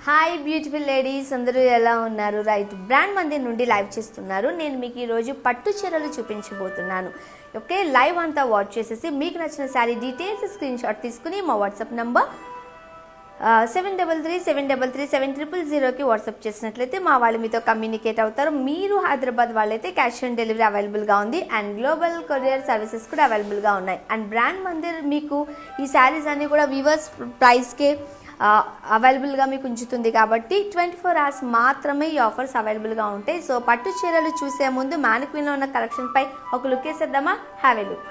Hi beautiful ladies, అందరూ ఎలా ఉన్నారు? రైట్, బ్రాండ్ మందిర్ నుండి లైవ్ చేస్తున్నారు. నేను మీకు ఈరోజు పట్టు చీరలు చూపించబోతున్నాను. ఓకే, లైవ్ అంతా వాచ్ చేసేసి మీకు నచ్చిన శారీ డీటెయిల్స్ స్క్రీన్ షాట్ తీసుకుని మా వాట్సాప్ నంబర్ 7337337000కి వాట్సాప్ చేసినట్లయితే మా వాళ్ళు మీతో కమ్యూనికేట్ అవుతారు. మీరు హైదరాబాద్ వాళ్ళైతే క్యాష్ ఆన్ డెలివరీ అవైలబుల్గా ఉంది అండ్ గ్లోబల్ కొరియర్ సర్వీసెస్ కూడా అవైలబుల్గా ఉన్నాయి. అండ్ బ్రాండ్ మందిర్ మీకు ఈ శారీస్ అన్నీ కూడా వీవర్స్ ప్రైస్కే అవైలబుల్గా మీకు ఉంచుతుంది కాబట్టి 24 hours మాత్రమే ఈ ఆఫర్స్ అవైలబుల్గా ఉంటాయి. సో పట్టు చీరలు చూసే ముందు మ్యానిక్విన్లో ఉన్న కలెక్షన్పై ఒక లుక్ వేసేద్దామా? Have a look.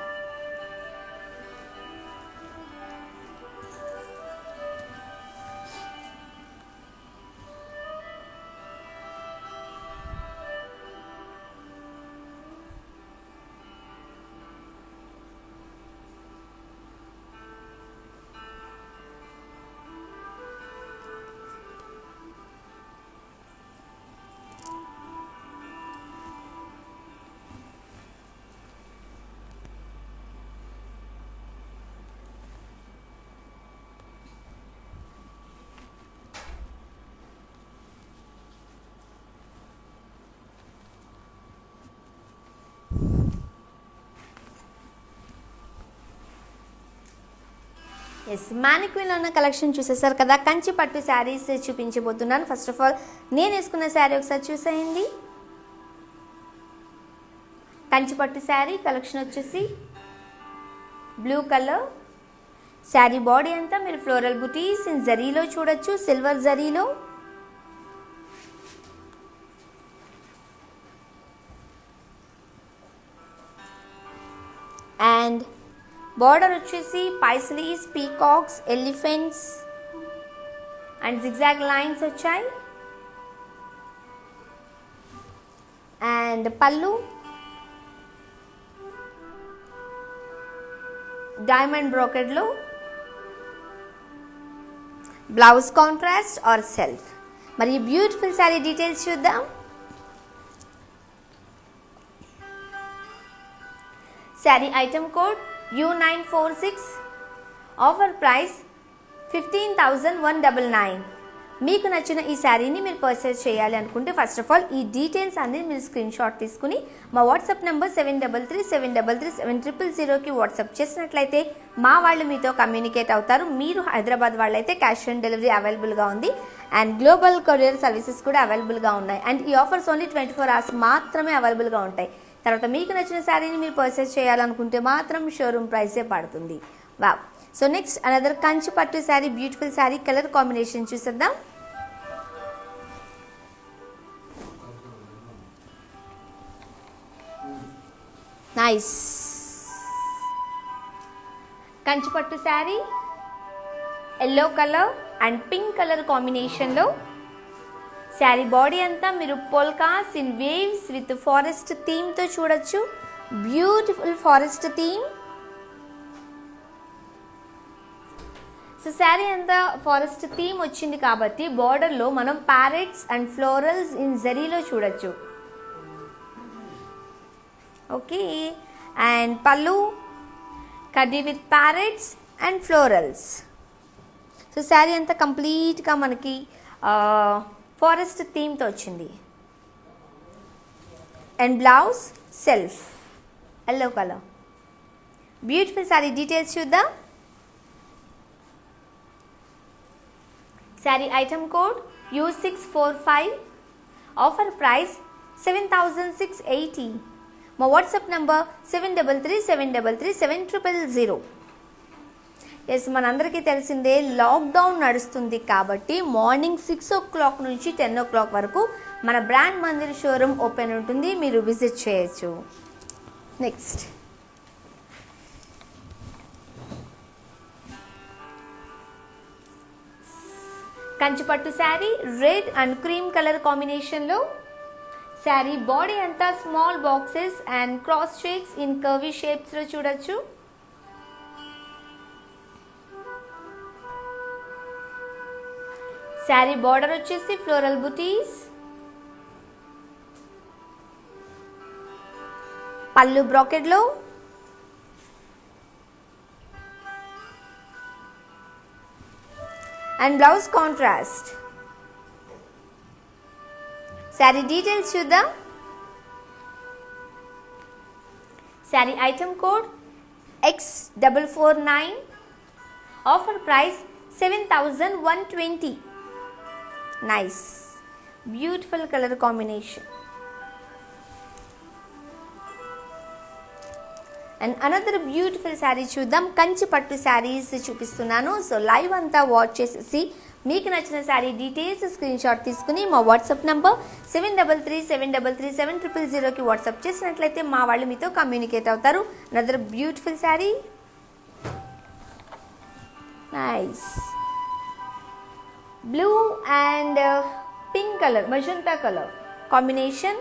ఎస్, మ్యానిక్విన్లో ఉన్న కలెక్షన్ చూసేసారు కదా. కంచి పట్టు శారీస్ చూపించబోతున్నాను. ఫస్ట్ ఆఫ్ ఆల్ నేను వేసుకున్న శారీ ఒకసారి చూసేయండి. కంచి పట్టు శారీ కలెక్షన్ వచ్చేసి బ్లూ కలర్. శారీ బాడీ అంతా మీరు ఫ్లోరల్ బుటీస్ ఇన్ జరీలో చూడొచ్చు, సిల్వర్ జరీలో. అండ్ బార్డర్ వచ్చేసి paisleys, peacocks, elephants and zigzag lines వచ్చాయి. అండ్ పళ్ళు డైమండ్ బ్రోకెడ్లో. Blouse contrast or self. మరి బ్యూటిఫుల్ శారీ డీటెయిల్స్ చూద్దాం. Sari item code U946. Offer price 15,199. మీకు నచ్చిన ఈ శారీని మీరు పర్చేస్ చేయాలి అనుకుంటే ఫస్ట్ ఆఫ్ ఆల్ ఈ డీటెయిల్స్ అన్ని మీరు స్క్రీన్ షాట్ తీసుకుని మా వాట్సాప్ నెంబర్ 7337337000కి వాట్సాప్ చేసినట్లయితే మా వాళ్ళు మీతో కమ్యూనికేట్ అవుతారు. మీరు హైదరాబాద్ వాళ్ళైతే క్యాష్ ఆన్ డెలివరీ అవైలబుల్గా ఉంది అండ్ గ్లోబల్ కొరియర్ సర్వీసెస్ కూడా అవైలబుల్గా ఉన్నాయి. అండ్ ఈ ఆఫర్స్ ఓన్లీ 24 hours మాత్రమే అవైలబుల్గా ఉంటాయి. తర్వాత మీకు నచ్చిన శారీని మీరు పర్చేస్ చేయాలనుకుంటే మాత్రం షోరూమ్ ప్రైసే పడుతుంది. Wow. So next another Kanchi పట్టు sari, beautiful sari. Colour combination చూసేద్దాం. నైస్ కంచి పట్టు sari yellow colour and pink colour కాంబినేషన్లో. శారీ బాడీ అంతా మీరు polkas in waves with forest థీమ్తో చూడొచ్చు. Beautiful forest theme. So sari అంతా ఫారెస్ట్ థీమ్ వచ్చింది కాబట్టి బార్డర్లో మనం ప్యారెట్స్ అండ్ ఫ్లోరల్స్ ఇన్ జరీలో చూడొచ్చు. ఓకే, అండ్ పళ్ళు కడ్డీ with parrots and florals. So sari అంతా కంప్లీట్గా మనకి ఫారెస్ట్ థీమ్తో వచ్చింది. And blouse self yellow colour. Beautiful sari details చూద్దాం. Sari item code U645. Offer price 7,680. మా వాట్సాప్ నంబర్ 7337337000. ఎస్, మనందరికీ తెలిసిందే లాక్డౌన్ నడుస్తుంది కాబట్టి మార్నింగ్ 6 o'clock నుంచి 10 o'clock వరకు మన బ్రాండ్ మందిర్ షోరూమ్ ఓపెన్ ఉంటుంది. మీరు విజిట్ చేయొచ్చు. Next Kanchipattu sari red and cream colour కాంబినేషన్లో. శారీ బాడీ అంతా small boxes and cross shakes in curvy షేప్స్లో చూడొచ్చు. శారీ బార్డర్ వచ్చేసి ఫ్లోరల్ బుటీస్. పళ్ళు బ్రాకెట్లో. and blouse contrast. Sari details చూద్దాం. Sari item code X449. Offer price 7120. Nice beautiful colour combination. And another beautiful sari చూద్దాం. కంచి పట్టు శారీస్ చూపిస్తున్నాను. సో లైవ్ అంతా వాచ్ చేసేసి మీకు నచ్చిన శారీ డీటెయిల్స్ స్క్రీన్ షాట్ తీసుకుని మా వాట్సాప్ నంబర్ 7337337000కి వాట్సాప్ చేసినట్లయితే మా వాళ్ళు మీతో కమ్యూనికేట్ అవుతారు. Another beautiful sari. Nice blue and pink colour, magenta colour combination.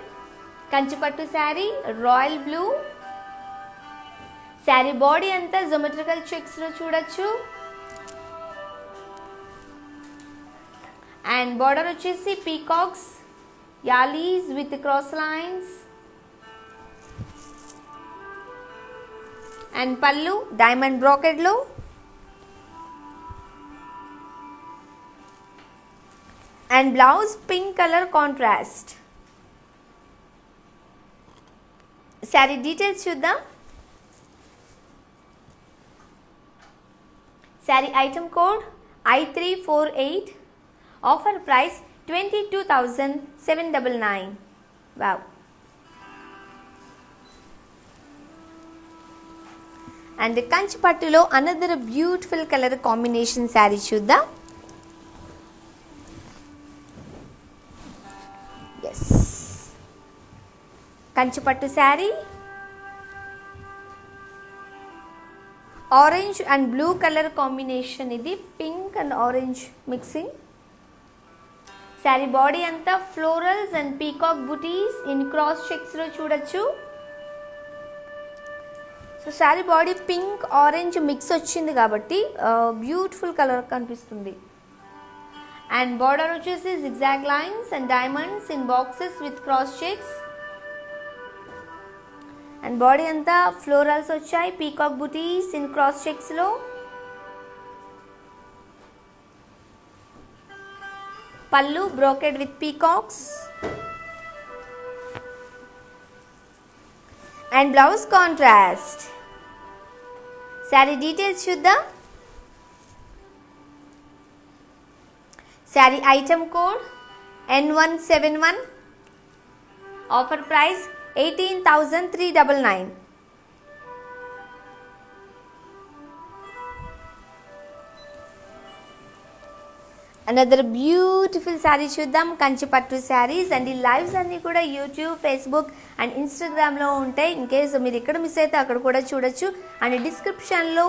Kanchipattu sari, royal blue. Sari body అంతా జోమెట్రికల్ చెక్స్లో చూడొచ్చు. అండ్ బార్డర్ వచ్చేసి peacocks, yalis with cross lines. And pallu diamond బ్రోకెడ్లో. And blouse pink colour contrast. Sari details చూద్దాం. Sari item code I348. Offer price 22,799. Wow. And Kanchi పట్టులో another beautiful colour combination sari చూద్దాం. Yes, Kanchi పట్టు sari. Orange and blue colour combination. ఇది pink and orange mixing. Sari body అంతా florals and peacock buttis in cross చెక్స్లో చూడొచ్చు. So sari body pink orange mix వచ్చింది కాబట్టి beautiful colour కనిపిస్తుంది. అండ్ బార్డర్ వచ్చేసి zigzag lines and diamonds in boxes with cross checks. And body అంతా florals వచ్చాయి, peacock buttis in cross చెక్స్లో. Pallu brocade with peacocks. And blouse contrast. Sari details చూద్దాం. Sari item code N171. Offer price 18,399. Another beautiful sari చూద్దాం. కంచి పట్టు saris. And ఈ lives అన్నీ కూడా YouTube, Facebook and ఇన్స్టాగ్రామ్లో ఉంటాయి. ఇన్ కేసు మీరు ఎక్కడ మిస్ అయితే అక్కడ కూడా చూడొచ్చు. అండ్ డిస్క్రిప్షన్లో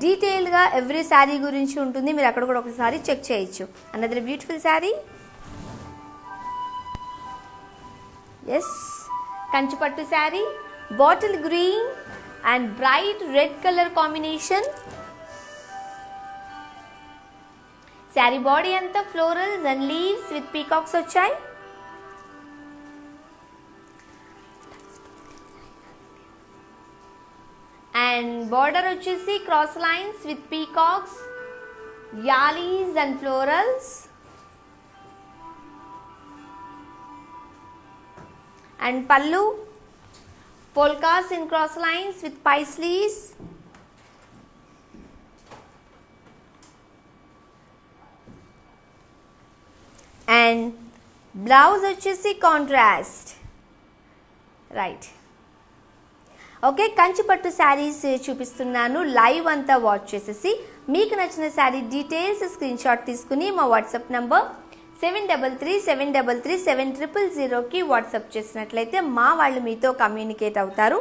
డీటెయిల్గా ఎవ్రీ శారీ గురించి ఉంటుంది, మీరు అక్కడ కూడా ఒకసారి చెక్ చేయొచ్చు. Another beautiful sari. Yes, Kanchi పట్టు sari, bottle green and bright red colour combination. Sari body అంతా florals and leaves with peacocks వచ్చాయి. అండ్ బార్డర్ వచ్చేసి cross lines with peacocks, yalis and florals. And pallu polkas in cross lines with paisleys. And blouse వచ్చేసి contrast. Right, okay. Kanchi పట్టు శారీస్ చూపిస్తున్నాను. Live అంతా watch చేసేసి మీకు నచ్చిన శారీ డీటెయిల్స్ స్క్రీన్ షాట్ తీసుకుని మా వాట్సాప్ నంబర్ 7337337000కి వాట్సాప్ చేసినట్లయితే మా వాళ్ళు మీతో కమ్యూనికేట్ అవుతారు.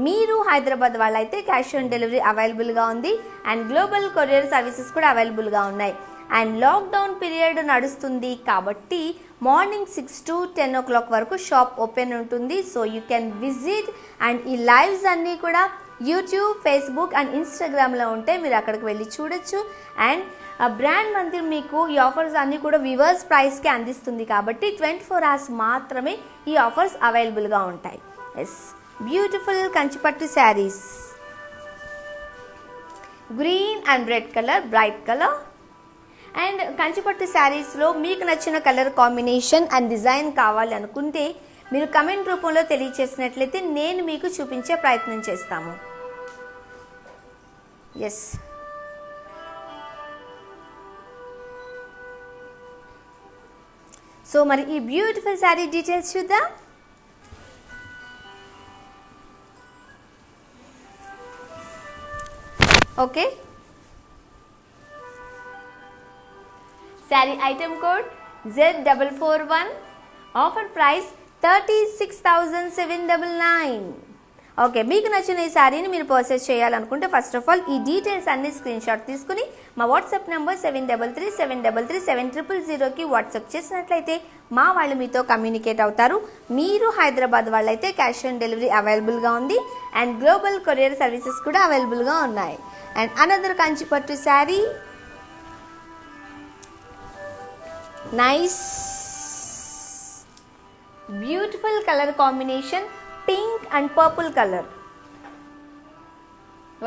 మీరు హైదరాబాద్ వాళ్ళైతే క్యాష్ ఆన్ డెలివరీ అవైలబుల్గా ఉంది. అండ్ గ్లోబల్ కొరియర్ సర్వీసెస్ కూడా అవైలబుల్గా ఉన్నాయి. అండ్ లాక్డౌన్ పీరియడ్ నడుస్తుంది కాబట్టి మార్నింగ్ 6 to 10 o'clock వరకు షాప్ ఓపెన్ ఉంటుంది. So you can visit. And ఈ లైవ్స్ అన్నీ కూడా యూట్యూబ్, ఫేస్బుక్ అండ్ ఇన్స్టాగ్రామ్లో ఉంటే మీరు అక్కడికి వెళ్ళి చూడొచ్చు. అండ్ బ్రాండ్ మందిర్ మీకు ఈ ఆఫర్స్ అన్నీ కూడా వివర్స్ ప్రైస్కి అందిస్తుంది కాబట్టి 24 hours మాత్రమే ఈ ఆఫర్స్ అవైలబుల్గా ఉంటాయి. ఎస్, బ్యూటిఫుల్ కంచిపట్టు sarees. Green and red colour, bright colour. And కంచిపట్టు శారీస్లో మీకు నచ్చిన కలర్ కాంబినేషన్ అండ్ డిజైన్ కావాలి అనుకుంటే మీరు కమెంట్ రూపంలో తెలియచేసినట్లయితే నేను మీకు చూపించే ప్రయత్నం చేస్తాము. ఎస్, సో మరి ఈ బ్యూటిఫుల్ శారీ డీటెయిల్స్ చూద్దాం. Okay, sari item code Z441, offer price 36,799. Okay, మీకు నచ్చిన ఈ శారీని మీరు పర్చేస్ చేయాలనుకుంటే ఫస్ట్ ఆఫ్ ఆల్ ఈ డీటెయిల్స్ అన్ని స్క్రీన్ షాట్ తీసుకుని మా వాట్సాప్ నెంబర్ 7337337000కి వాట్సాప్ చేసినట్లయితే మా వాళ్ళు మీతో కమ్యూనికేట్ అవుతారు. మీరు హైదరాబాద్ వాళ్ళైతే క్యాష్ ఆన్ డెలివరీ అవైలబుల్గా ఉంది అండ్ గ్లోబల్ కొరియర్ సర్వీసెస్ కూడా అవైలబుల్గా ఉన్నాయి. అండ్ అనదర్ కంచిపట్టు saree, nice beautiful colour combination, pink and purple colour.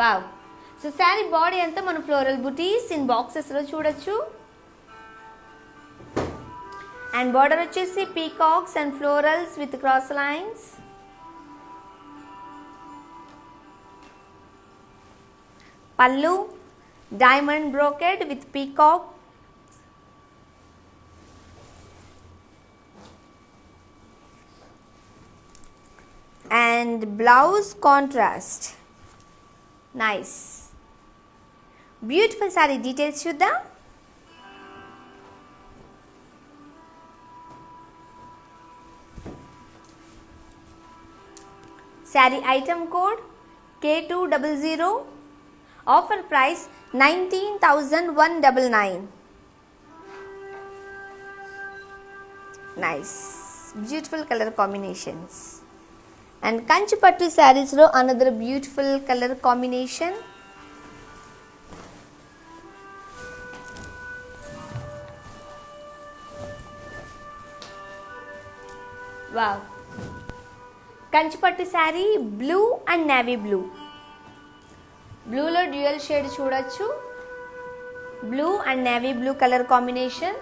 Wow, so sari body అంతా మనం ఫ్లోరల్ బుటీస్ ఇన్ బాక్సెస్లో చూడొచ్చు. అండ్ బార్డర్ వచ్చేసి peacocks and florals with cross lines. Pallu diamond brocade with peacock. And blouse contrast. Nice, beautiful saree details చూద్దాం. Sari item code K200, offer price 19,199. Nice beautiful colour combinations. And కంచిపట్టు శారీస్లో another beautiful colour combination. Wow, కంచిపట్టు saree blue and navy blue. బ్లూలో dual shade చూడొచ్చు. Blue and navy blue colour combination.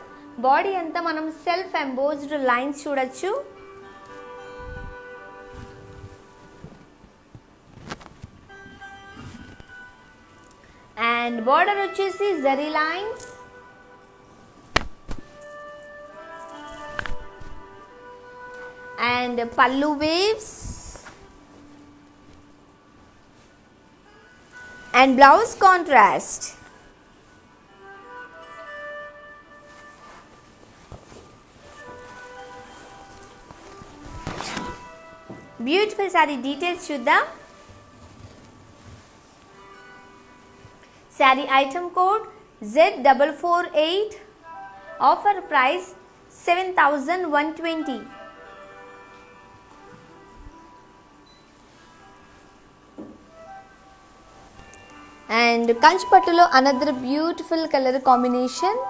Body అంతా మనం self embossed lines చూడొచ్చు. And border వచ్చేసి zari lines. And pallu waves and blouse contrast. Beautiful saree details చూద్దాం. Sari item code Z448, offer price 7,120. And కంచిపట్టులో another beautiful colour combination.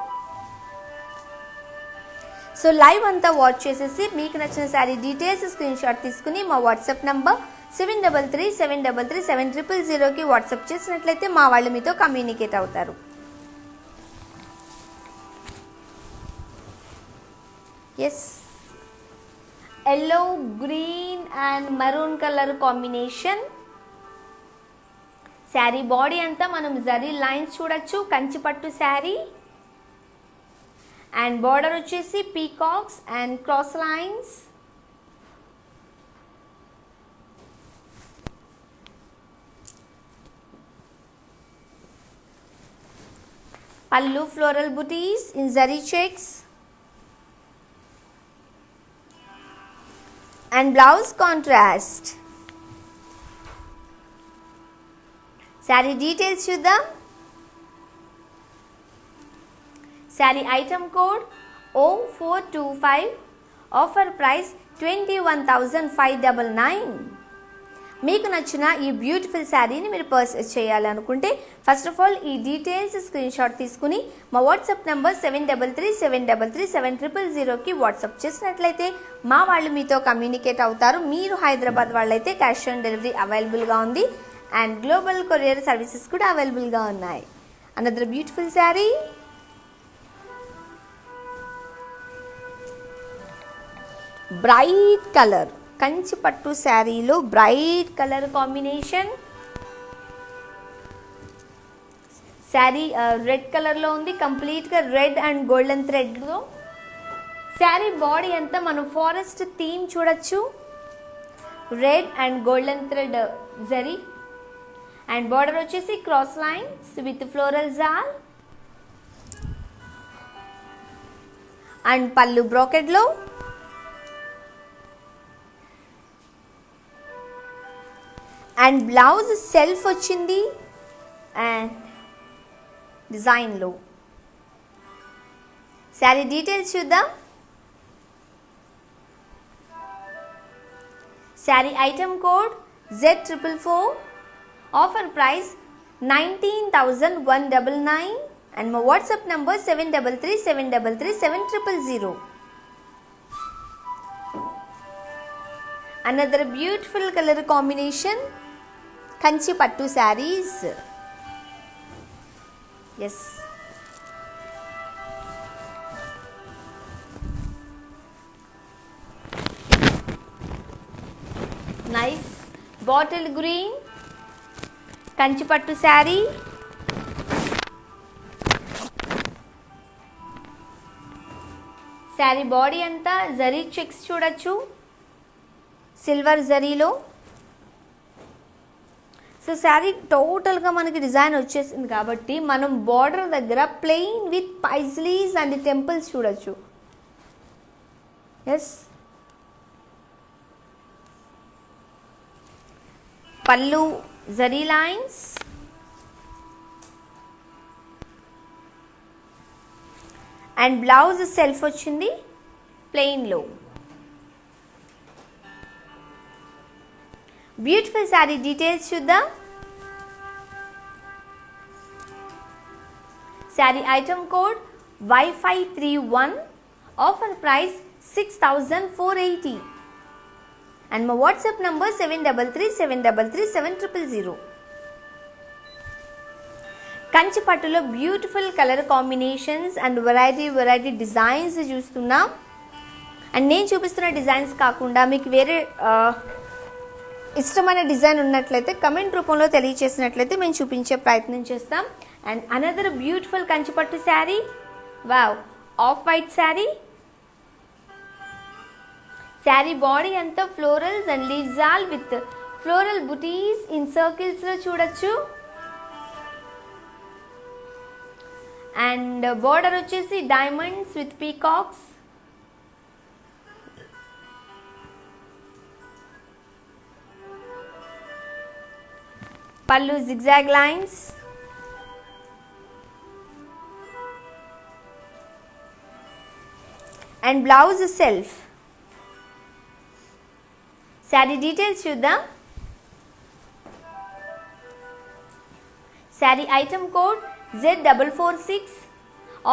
So live అంతా watch చేసేసి మీకు నచ్చిన శారీ డీటెయిల్స్ స్క్రీన్ షాట్ తీసుకుని మా వాట్సాప్ నంబర్ 7337337000కి వాట్సాప్ చేసినట్లయితే మా వాళ్ళు మీతో కమ్యూనికేట్ అవుతారు. Yes, yellow green and maroon colour combination. Sari body అంతా మనం జరీ లైన్స్ చూడొచ్చు. కంచిపట్టు శారీ అండ్ బార్డర్ వచ్చేసి peacocks and cross lines. Pallu floral buttis in zari checks and blouse contrast. Sari details చూద్దాం. Sari item code O425, offer price 21,599. మీకు నచ్చిన ఈ బ్యూటిఫుల్ శారీని మీరు పర్చేస్ చేయాలనుకుంటే ఫస్ట్ ఆఫ్ ఆల్ ఈ డీటెయిల్స్ స్క్రీన్ షాట్ తీసుకుని మా వాట్సాప్ నెంబర్ 7337337000కి వాట్సాప్ చేసినట్లయితే మా వాళ్ళు మీతో కమ్యూనికేట్ అవుతారు. మీరు హైదరాబాద్ వాళ్ళైతే క్యాష్ ఆన్ డెలివరీ అవైలబుల్గా ఉంది అండ్ గ్లోబల్ కొరియర్ సర్వీసెస్ కూడా అవైలబుల్గా ఉన్నాయి. Another beautiful saree. Bright colour, Kanchi పట్టు శారీలో bright colour combination. Saree red కలర్లో ఉంది, కంప్లీట్గా రెడ్ అండ్ గోల్డెన్ థ్రెడ్లో. శారీ బాడీ అంతా మనం ఫారెస్ట్ థీమ్ చూడొచ్చు, red and golden thread zari. And border వచ్చేసి క్రాస్ లైన్స్ విత్ ఫ్లోరల్ జాల్. అండ్ పళ్ళు బ్రోకెడ్లో. అండ్ బ్లౌజ్ సెల్ఫ్ వచ్చింది అండ్ డిజైన్లో. శారీ డీటెయిల్స్ చూద్దాం. Sari item code Z444. Offer price 19,199 and my WhatsApp number 733-733-7000. Another beautiful color combination, Kanchi Pattu sarees. Yes. Nice bottle green Kanchi పట్టు saree. Saree body అంతా zari checks చూడొచ్చు silver జరీలో. So saree టోటల్గా మనకి డిజైన్ వచ్చేసింది కాబట్టి మనం బార్డర్ దగ్గర plain with paisleys and temples చూడొచ్చు. Yes. Pallu zari lines. And blouse self వచ్చింది ప్లెయిన్లో. బ్యూటిఫుల్ శారీ డీటెయిల్స్ చూద్దాం. Sari item code Y531. Offer price 6,480 and my WhatsApp number 733-733-7000. Kanchi పట్టులో beautiful colour combinations and variety designs చూస్తున్నాం. అండ్ నేను చూపిస్తున్న డిజైన్స్ కాకుండా మీకు వేరే ఇష్టమైన డిజైన్ ఉన్నట్లయితే కమెంట్ రూపంలో తెలియచేసినట్లయితే మేము చూపించే ప్రయత్నం చేస్తాం. అండ్ అనదర్ బ్యూటిఫుల్ కంచి పట్టు saree. Wow, off white saree. Saree body అంతా florals and leaves all with floral buttis in సర్కిల్స్లో చూడొచ్చు. అండ్ బార్డర్ వచ్చేసి diamonds with peacocks. Pallu zigzag lines. And blouse self. Saree details చూద్దాం. Sari item code Z446.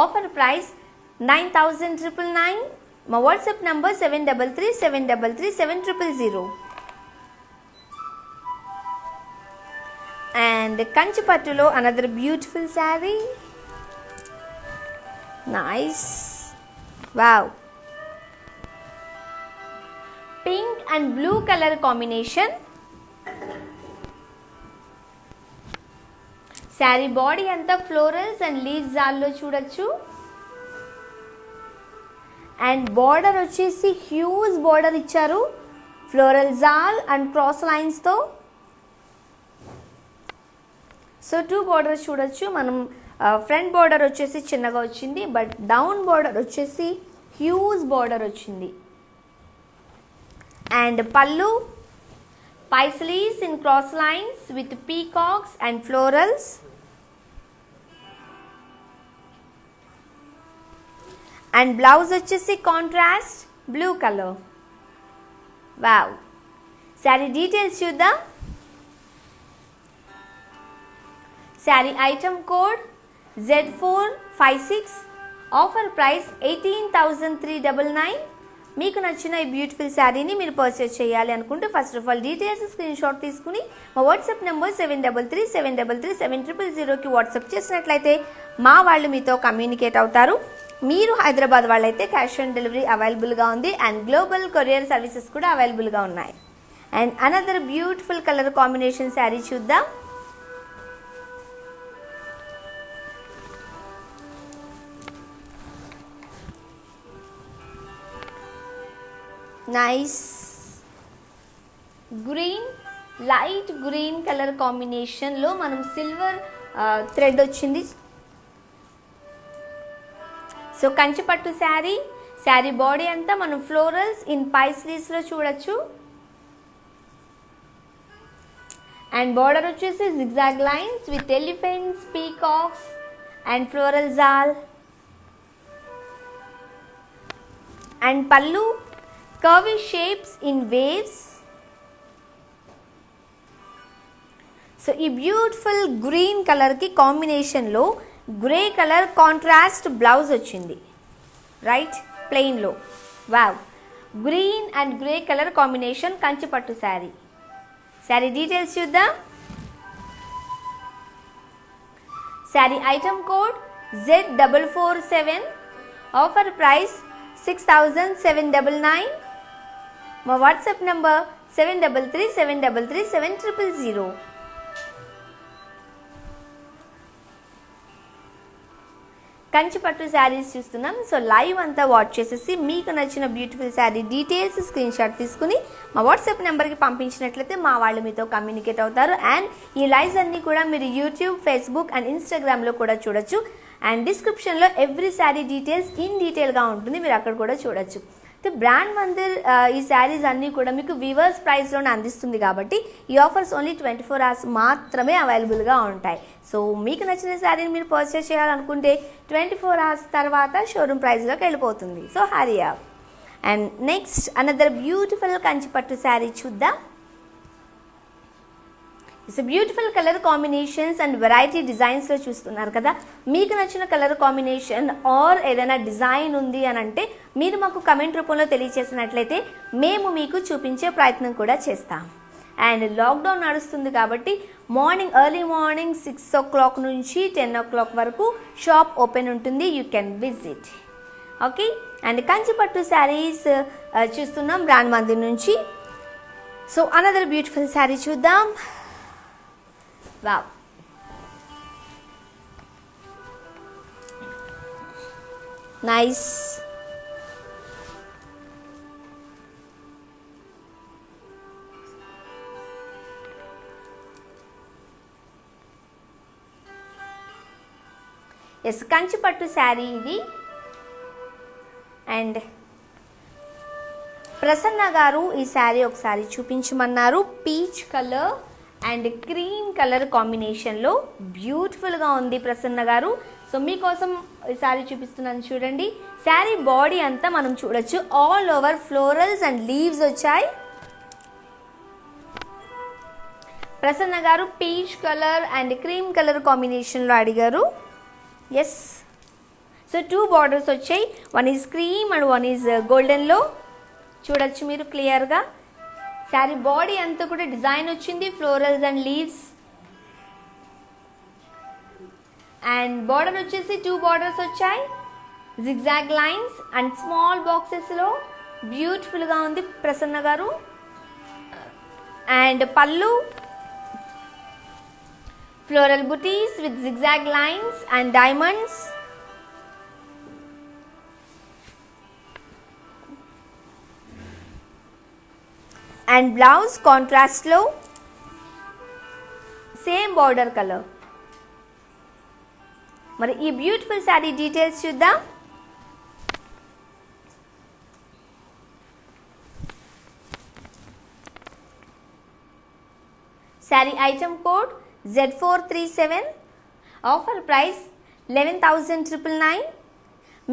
Offer price 9,999. మా WhatsApp number 733-733-7000. And Kanchi పట్టులో another beautiful sari. Nice. Wow, pink and blue colour combination. Sari body అంతా florals and leaves జాల్లో చూడొచ్చు. And border వచ్చేసి huge border ఇచ్చారు floral జాల్ and cross లైన్స్తో. సో 2 బార్డర్స్ చూడొచ్చు మనం. ఫ్రంట్ బార్డర్ వచ్చేసి చిన్నగా వచ్చింది, బట్ డౌన్ బార్డర్ వచ్చేసి హ్యూజ్ బార్డర్ వచ్చింది. And pallu paisleys in cross lines with peacocks and florals. And blouse వచ్చేసి contrast blue colour. Wow, saree details చూద్దాం. Sari item code Z456. Offer price 18,399. మీకు నచ్చిన ఈ బ్యూటిఫుల్ శారీని మీరు పర్చేస్ చేయాలి అనుకుంటే first of all details screenshot తీసుకుని మా వాట్సాప్ నెంబర్ 733-733-7000కి వాట్సాప్ చేసినట్లయితే మా వాళ్ళు మీతో కమ్యూనికేట్ అవుతారు. మీరు హైదరాబాద్ వాళ్ళైతే క్యాష్ ఆన్ డెలివరీ అవైలబుల్గా ఉంది అండ్ గ్లోబల్ కొరియర్ సర్వీసెస్ కూడా అవైలబుల్గా ఉన్నాయి. And another beautiful colour combination sari చూద్దాం. Nice green, light green colour కాంబినేషన్లో మనం సిల్వర్ థ్రెడ్ వచ్చింది. సో కంచిపట్టు శారీ, శారీ బాడీ అంతా మనం ఫ్లోరల్స్ ఇన్ పైస్లీస్లో చూడొచ్చు. అండ్ బార్డర్ వచ్చేసి zigzag lines with elephants, peacocks and floral జాల్. And pallu curvy shapes in waves. So ఈ బ్యూటిఫుల్ గ్రీన్ కలర్కి కాంబినేషన్లో గ్రే కలర్ కాంట్రాస్ట్ బ్లౌజ్ వచ్చింది, రైట్, ప్లెయిన్లో. Wow, green and grey colour combination Kanchipattu saree. Sari details చూద్దాం. Sari item code Z447, offer price 6799. మా WhatsApp number 7337337000. కంచిపట్టు శారీస్ చూస్తున్నాం. So live అంతా వాచ్ చేసేసి మీకు నచ్చిన beautiful sari details screenshot తీసుకుని మా వాట్సాప్ నెంబర్కి పంపించినట్లయితే మా వాళ్ళు మీతో కమ్యూనికేట్ అవుతారు. అండ్ ఈ లైవ్స్ అన్నీ కూడా మీరు యూట్యూబ్, ఫేస్బుక్ అండ్ ఇన్స్టాగ్రామ్లో కూడా చూడొచ్చు. అండ్ డిస్క్రిప్షన్లో ఎవ్రీ శారీ డీటెయిల్స్ ఇన్ డీటెయిల్గా ఉంటుంది, మీరు అక్కడ కూడా చూడొచ్చు. బ్రాండ్ మందిర్ ఈ శారీస్ అన్నీ కూడా మీకు వివర్స్ ప్రైస్లోనే అందిస్తుంది కాబట్టి ఈ ఆఫర్స్ ఓన్లీ 24 hours మాత్రమే అవైలబుల్గా ఉంటాయి. సో మీకు నచ్చిన శారీని మీరు పర్చేస్ చేయాలనుకుంటే 24 hours తర్వాత షోరూమ్ ప్రైస్లోకి వెళ్ళిపోతుంది. So hurry up. And next another beautiful కంచిపట్టు శారీ చూద్దాం. It's beautiful colour combinations and variety డిజైన్స్లో చూస్తున్నారు కదా. మీకు నచ్చిన కలర్ కాంబినేషన్ ఆర్ ఏదైనా డిజైన్ ఉంది అని అంటే మీరు మాకు కమెంట్ రూపంలో తెలియచేసినట్లయితే మేము మీకు చూపించే ప్రయత్నం కూడా చేస్తాం. అండ్ లాక్డౌన్ నడుస్తుంది కాబట్టి ఎర్లీ మార్నింగ్ 6 o'clock నుంచి 10 o'clock వరకు షాప్ ఓపెన్ ఉంటుంది. You can visit. Okay. And కంచిపట్టు శారీస్ చూస్తున్నాం బ్రాండ్ మందిర్ నుంచి. సో అనదర్ బ్యూటిఫుల్ శారీ చూద్దాం. Wow, nice. ఎస్, కంచిపట్టు శారీ ఇది. అండ్ ప్రసన్న గారు ఈ శారీ ఒకసారి చూపించమన్నారు. Peach colour and cream colour కాంబినేషన్లో బ్యూటిఫుల్గా ఉంది ప్రసన్న గారు. సో మీకోసం ఈ శారీ చూపిస్తున్నాను చూడండి. శారీ బాడీ అంతా మనం చూడొచ్చు, all over florals and leaves వచ్చాయి. Prasanna garu peach colour and cream colour కాంబినేషన్లో అడిగారు. ఎస్. సో 2 బార్డర్స్ వచ్చాయి, one is cream and one is గోల్డెన్లో చూడొచ్చు మీరు క్లియర్గా. శారీ బాడీ అంతా కూడా డిజైన్ వచ్చింది, florals and leaves. And border వచ్చేసి 2 బార్డర్స్ వచ్చాయి, జిగ్జాగ్ లైన్స్ అండ్ స్మాల్ బాక్సెస్లో బ్యూటిఫుల్గా ఉంది Prasanna garu. And pallu floral butis with zigzag lines and diamonds. And blouse కాంట్రాస్ట్లో సేమ్ బార్డర్ కలర్. మరి ఈ బ్యూటిఫుల్ శారీ డీటెయిల్స్ చూద్దాం. Sari item code Z437, offer price 11,999.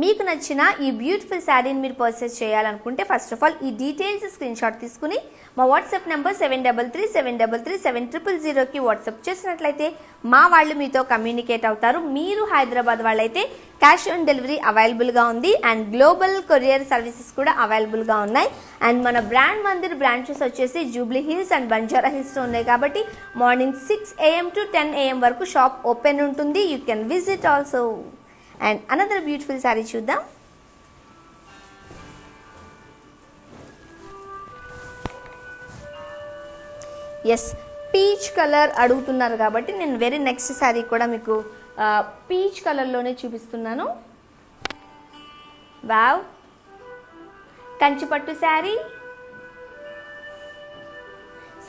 మీకు నచ్చిన ఈ బ్యూటిఫుల్ శారీని మీరు పర్చేస్ చేయాలనుకుంటే ఫస్ట్ ఆఫ్ ఆల్ ఈ డీటెయిల్స్ స్క్రీన్ షాట్ తీసుకుని మా వాట్సాప్ నెంబర్ 7337337000కి వాట్సాప్ చేసినట్లయితే మా వాళ్ళు మీతో కమ్యూనికేట్ అవుతారు. మీరు హైదరాబాద్ వాళ్ళైతే క్యాష్ ఆన్ డెలివరీ అవైలబుల్గా ఉంది అండ్ గ్లోబల్ కొరియర్ సర్వీసెస్ కూడా అవైలబుల్గా ఉన్నాయి. అండ్ మన బ్రాండ్ మందిర్ బ్రాంచెస్ వచ్చేసి జూబ్లీ హిల్స్ అండ్ బంజారా హిల్స్లో ఉన్నాయి కాబట్టి మార్నింగ్ 6 AM to 10 AM వరకు షాప్ ఓపెన్ ఉంటుంది. You can visit also. And another beautiful sari చూద్దాం. ఎస్, పీచ్ కలర్ అడుగుతున్నారు కాబట్టి నేను వెరీ నెక్స్ట్ శారీ కూడా మీకు పీచ్ కలర్లోనే చూపిస్తున్నాను. వావ్, కంచిపట్టు శారీ.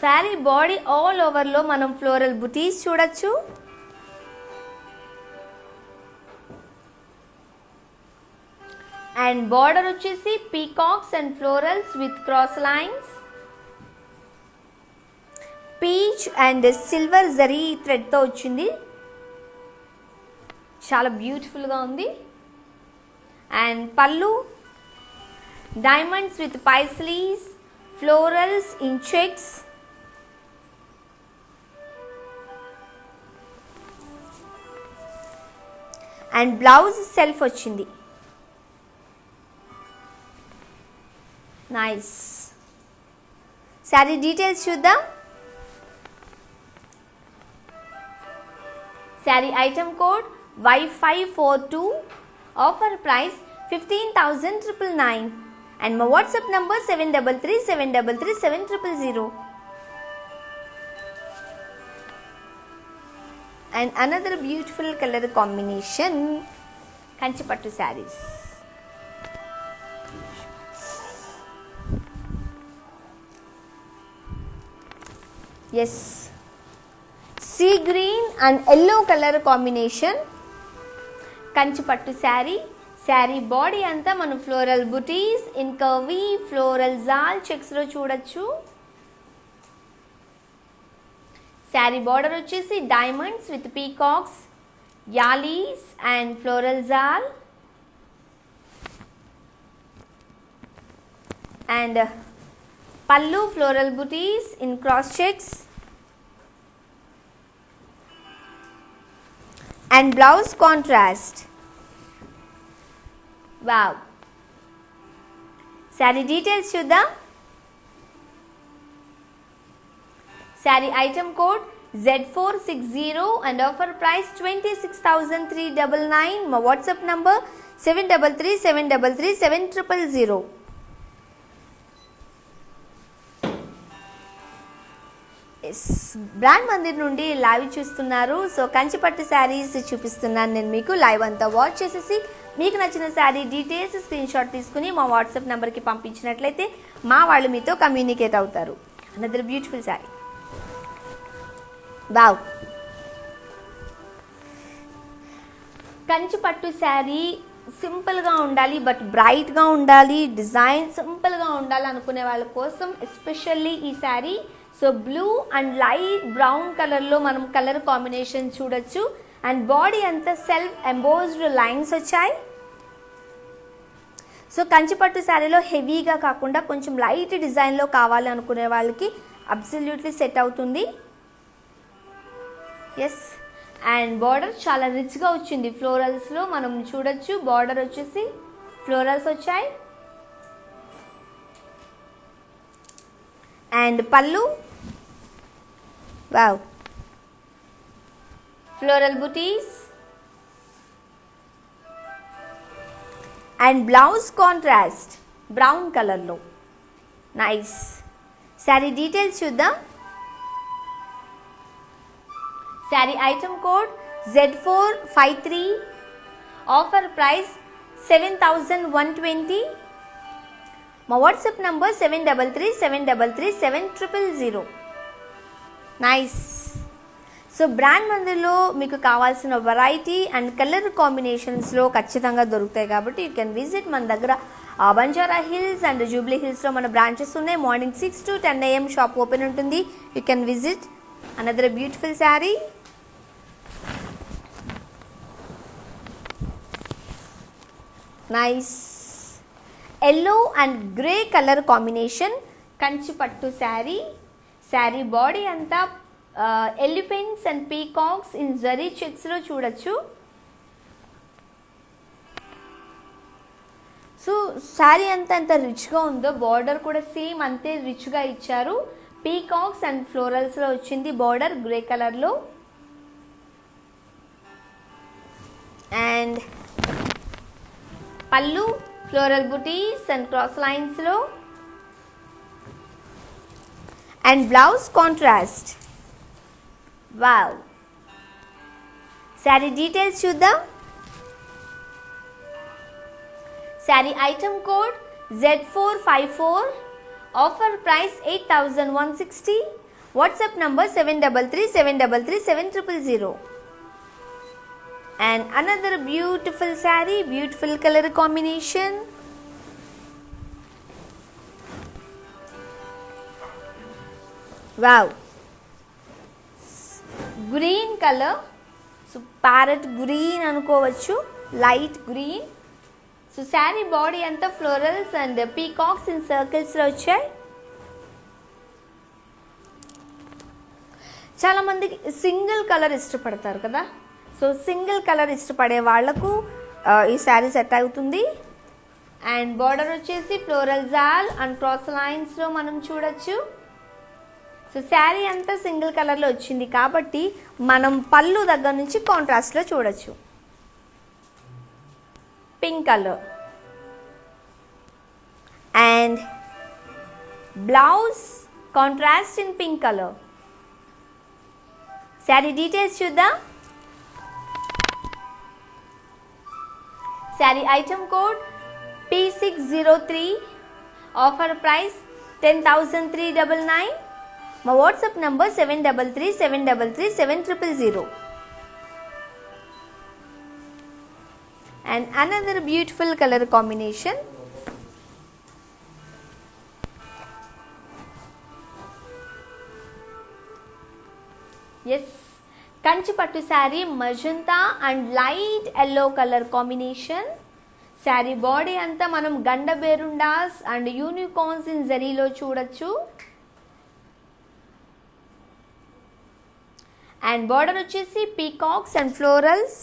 శారీ బాడీ ఆల్ ఓవర్లో మనం ఫ్లోరల్ బుటీస్ చూడొచ్చు. అండ్ బార్డర్ వచ్చేసి peacocks and florals with cross lines. Peach and silver zari థ్రెడ్తో వచ్చింది, చాలా బ్యూటిఫుల్గా ఉంది. And pallu diamonds with paisleys, florals in checks. And blouse self వచ్చింది. నైస్. శారీ డీటెయిల్స్ చూద్దాం. Sari item code Y542, offer price 15,999 and మా WhatsApp number 7337337000. And another beautiful colour combination, కంచిపట్టు sarees. Yes, sea green and yellow colour combination, Kanchipattu saree. Saree body అంతా మనం floral buttis in curvy floral jaal చెక్స్లో చూడొచ్చు. Sari border వచ్చేసి diamonds with peacocks, yalis and floral జాల్. And pallu floral buttis in cross checks. And blouse contrast. Wow. Saree details చూద్దాం. Sari item code Z460 and offer price 26,399. మా WhatsApp number 7337337000. Brand Mandir నుండి live చూస్తున్నారు. So కంచిపట్టు శారీస్ చూపిస్తున్నాను నేను మీకు. లైవ్ అంతా వాచ్ చేసేసి మీకు నచ్చిన శారీ డీటెయిల్స్ స్క్రీన్ షాట్ తీసుకుని మా వాట్సాప్ నెంబర్కి పంపించినట్లయితే మా వాళ్ళు మీతో కమ్యూనికేట్ అవుతారు. Another beautiful sari. వావ్, కంచిపట్టు శారీ సింపుల్గా ఉండాలి బట్ బ్రైట్గా ఉండాలి, డిజైన్ సింపుల్గా ఉండాలి అనుకునే వాళ్ళ కోసం ఎస్పెషల్లీ ఈ sari. So blue and light brown కలర్లో మనం కలర్ కాంబినేషన్ చూడొచ్చు. అండ్ బాడీ అంతా సెల్ఫ్ ఎంబోజ్డ్ లైన్స్ వచ్చాయి. సో కంచిపట్టు శారీలో హెవీగా కాకుండా కొంచెం లైట్ డిజైన్లో కావాలి అనుకునే వాళ్ళకి అబ్సల్యూట్లీ సెట్ అవుతుంది. ఎస్, అండ్ బార్డర్ చాలా రిచ్గా వచ్చింది. ఫ్లోరల్స్లో మనం చూడొచ్చు. బార్డర్ వచ్చేసి ఫ్లోరల్స్ వచ్చాయి. And pallu, wow, floral buttis. And blouse contrast brown కలర్లో. నైస్. శారీ డీటెయిల్స్ చూద్దాం. Sari item code Z453, offer price 7,120. మా WhatsApp number 7337337000. Nice. So Brand మందిర్లో మీకు కావాల్సిన వెరైటీ అండ్ కలర్ కాంబినేషన్స్లో ఖచ్చితంగా దొరుకుతాయి కాబట్టి యూ కెన్ విజిట్. మన దగ్గర బంజారా హిల్స్ అండ్ జూబ్లీ హిల్స్లో మన బ్రాంచెస్ ఉన్నాయి. Morning 6 to 10 AM shop open ఉంటుంది. You can visit. Another beautiful sari. Nice. Yellow and grey colour combination, Kanchipattu saree. Saree body అంతా elephants and peacocks in zari చెక్స్లో చూడొచ్చు. సో శారీ అంతా ఎంత రిచ్గా ఉందో బార్డర్ కూడా సేమ్ అంతే రిచ్గా ఇచ్చారు. పీకాక్స్ అండ్ ఫ్లోరల్స్లో వచ్చింది బార్డర్ గ్రే కలర్లో. And pallu floral buttis and cross లైన్స్లో, and blouse contrast. Wow. Saree details చూద్దాం. Sari item code Z454, offer price 8160, WhatsApp number 7337337000. And another beautiful saree, beautiful color combination. Wow. Green color, so parrot green అనుకోవచ్చు, light green. So sari body అంతా florals and peacocks in సర్కిల్స్లో వచ్చాయి. చాలామందికి single colour ఇష్టపడతారు కదా, so single colour ఇష్టపడే వాళ్లకు ఈ sari set అవుతుంది. అండ్ బార్డర్ వచ్చేసి ఫ్లోరల్ జాల్ అండ్ క్రాస్ లైన్స్లో మనం చూడొచ్చు. సో శారీ అంతా సింగిల్ కలర్లో వచ్చింది కాబట్టి మనం పళ్ళు దగ్గర నుంచి కాంట్రాస్ట్లో చూడొచ్చు. Pink colour and blouse contrast in pink colour. Saree details చూద్దాం. Sari item code P603, offer price 10,399. మా WhatsApp number 7337337000. And another beautiful color combination. Yes, Kanchi పట్టు saree magenta and light yellow colour combination. Sari body అంతా మనం Gandaberundas and unicorns in జరీలో చూడొచ్చు. And border వచ్చేసి peacocks and florals.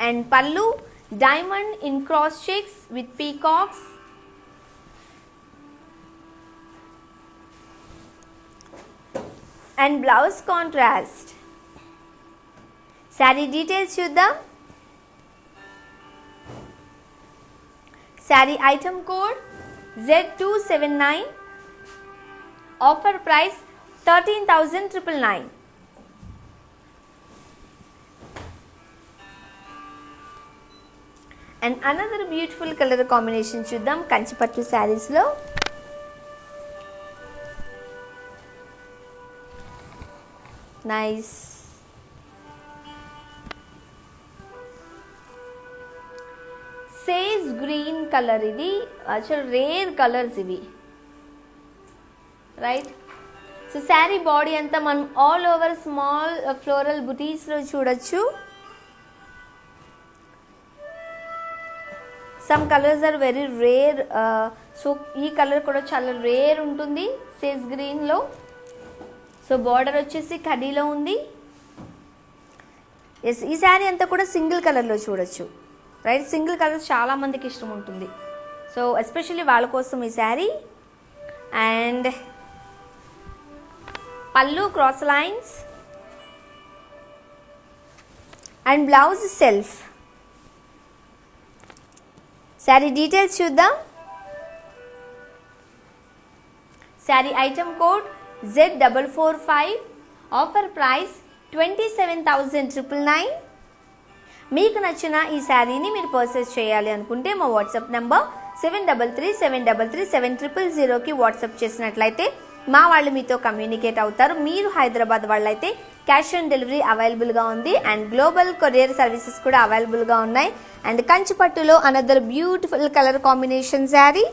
And pallu diamond in cross checks with peacocks. And blouse contrast. Sari details చూద్దాం. Sari item code Z279, offer price 13,999. And another beautiful colour combination చూద్దాం కంచిపట్టు శారీస్లో. Nice. Sage green colour, ఇది actual rare colours ఇవి, right. So sari body అంతా మనం all over small floral బుటీస్లో చూడొచ్చు. Some colours are very rare. So ఈ కలర్ కూడా చాలా రేర్ ఉంటుంది సేజ్ గ్రీన్లో. సో బార్డర్ వచ్చేసి కడీలో ఉంది. ఎస్, ఈ శారీ అంతా కూడా సింగిల్ కలర్లో చూడొచ్చు, రైట్. సింగిల్ కలర్ చాలామందికి ఇష్టం ఉంటుంది, సో ఎస్పెషల్లీ వాళ్ళ కోసం ఈ saree. And pallu cross lines and blouse self. Saree details చూద్దాం. Sari item code Z445, offer price 27,999. మీకు నచ్చిన ఈ శారీని మీరు పర్చేస్ చేయాలి అనుకుంటే మా వాట్సాప్ నెంబర్ 7337337000కి వాట్సాప్ చేసినట్లయితే మా వాళ్ళు మీతో కమ్యూనికేట్ అవుతారు. మీరు హైదరాబాద్ వాళ్ళైతే క్యాష్ ఆన్ డెలివరీ అవైలబుల్గా ఉంది అండ్ గ్లోబల్ కొరియర్ సర్వీసెస్ కూడా అవైలబుల్గా ఉన్నాయి. అండ్ కంచిపట్టులో another beautiful colour combination saree.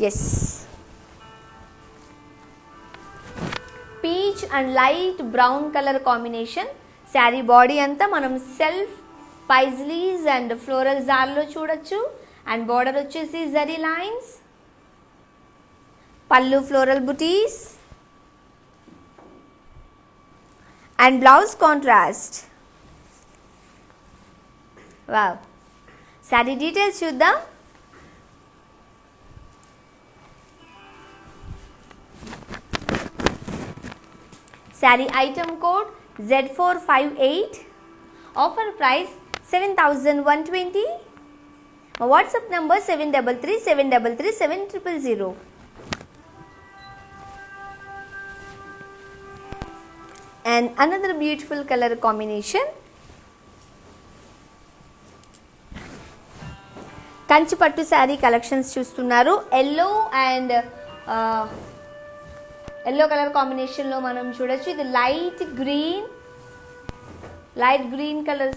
Yes, peach and light brown colour combination. Sari body అంతా మనం సెల్ఫ్ పైజ్లీస్ అండ్ ఫ్లోరల్ జార్లో చూడొచ్చు. అండ్ బార్డర్ వచ్చేసి zari lines, pallu floral buttis and blouse contrast. Wow. Saree details చూద్దాం. Sari item code Z458, offer price 7120. మా WhatsApp number 7337337000. And another beautiful color combination, Kanchi పట్టు saree collections చూస్తున్నారు. Yellow colour కాంబినేషన్లో మనం చూడొచ్చు. ఇది light green colour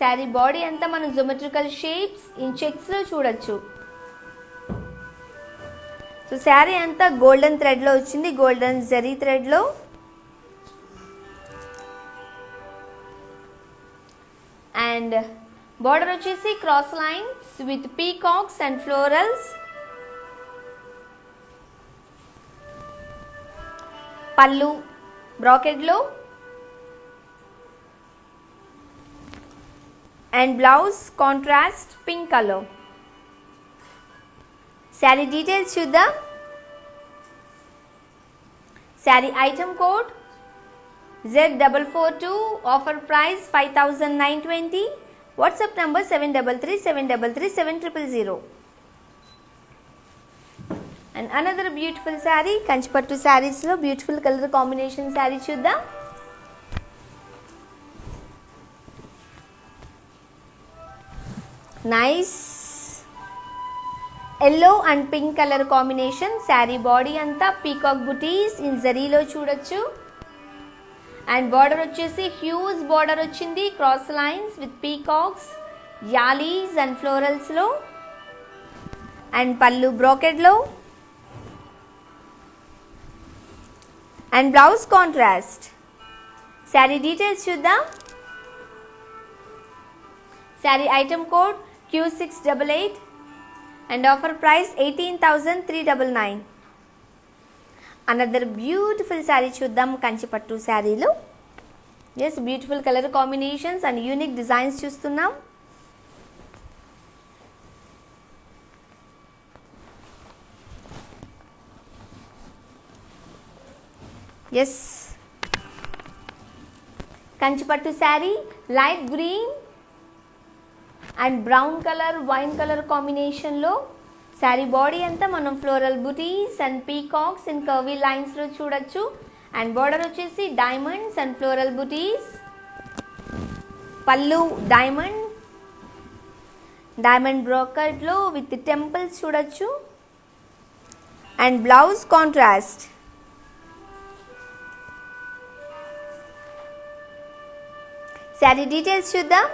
saree body అంతా మనం జోమెట్రికల్ షేప్స్ ఇన్ చెక్స్లో చూడొచ్చు. సో శారీ అంతా గోల్డెన్ థ్రెడ్లో వచ్చింది, గోల్డెన్ జరీ థ్రెడ్లో. అండ్ బార్డర్ వచ్చేసి cross lines with peacocks and florals. Pallu బ్రాకెట్లో and blouse contrast pink colour. Saree details చూద్దాం. Sari item code Z442, offer price 5920. WhatsApp number 7337337000. And another beautiful saree, Kanchi pattu sarees లో beautiful color combination saree చూద్దాం. Nice yellow and pink color combination. saree body అంతా peacock booties in జరీలో చూడొచ్చు. And border వచ్చేసి huge border వచ్చింది, cross lines with peacocks, yalis and ఫ్లోరల్స్లో. And pallu బ్రోకెడ్లో and blouse contrast. Sari details చూద్దాం. Sari item code Q688 and offer price 18,399. Another beautiful sari చూద్దాం కంచి పట్టు శారీలో. Yes, beautiful colour combinations and unique designs చూస్తున్నాం. ఎస్, కంచి పట్టు saree light green and brown colour, wine colour కాంబినేషన్లో. Sari body అంతా మనం floral buttis and peacocks and curvy లైన్స్లో చూడొచ్చు. అండ్ బార్డర్ వచ్చేసి diamonds and floral booties. Pallu diamond బ్రోకెట్లో విత్ టెంపుల్స్ చూడొచ్చు. And blouse contrast. Sari details చూద్దాం.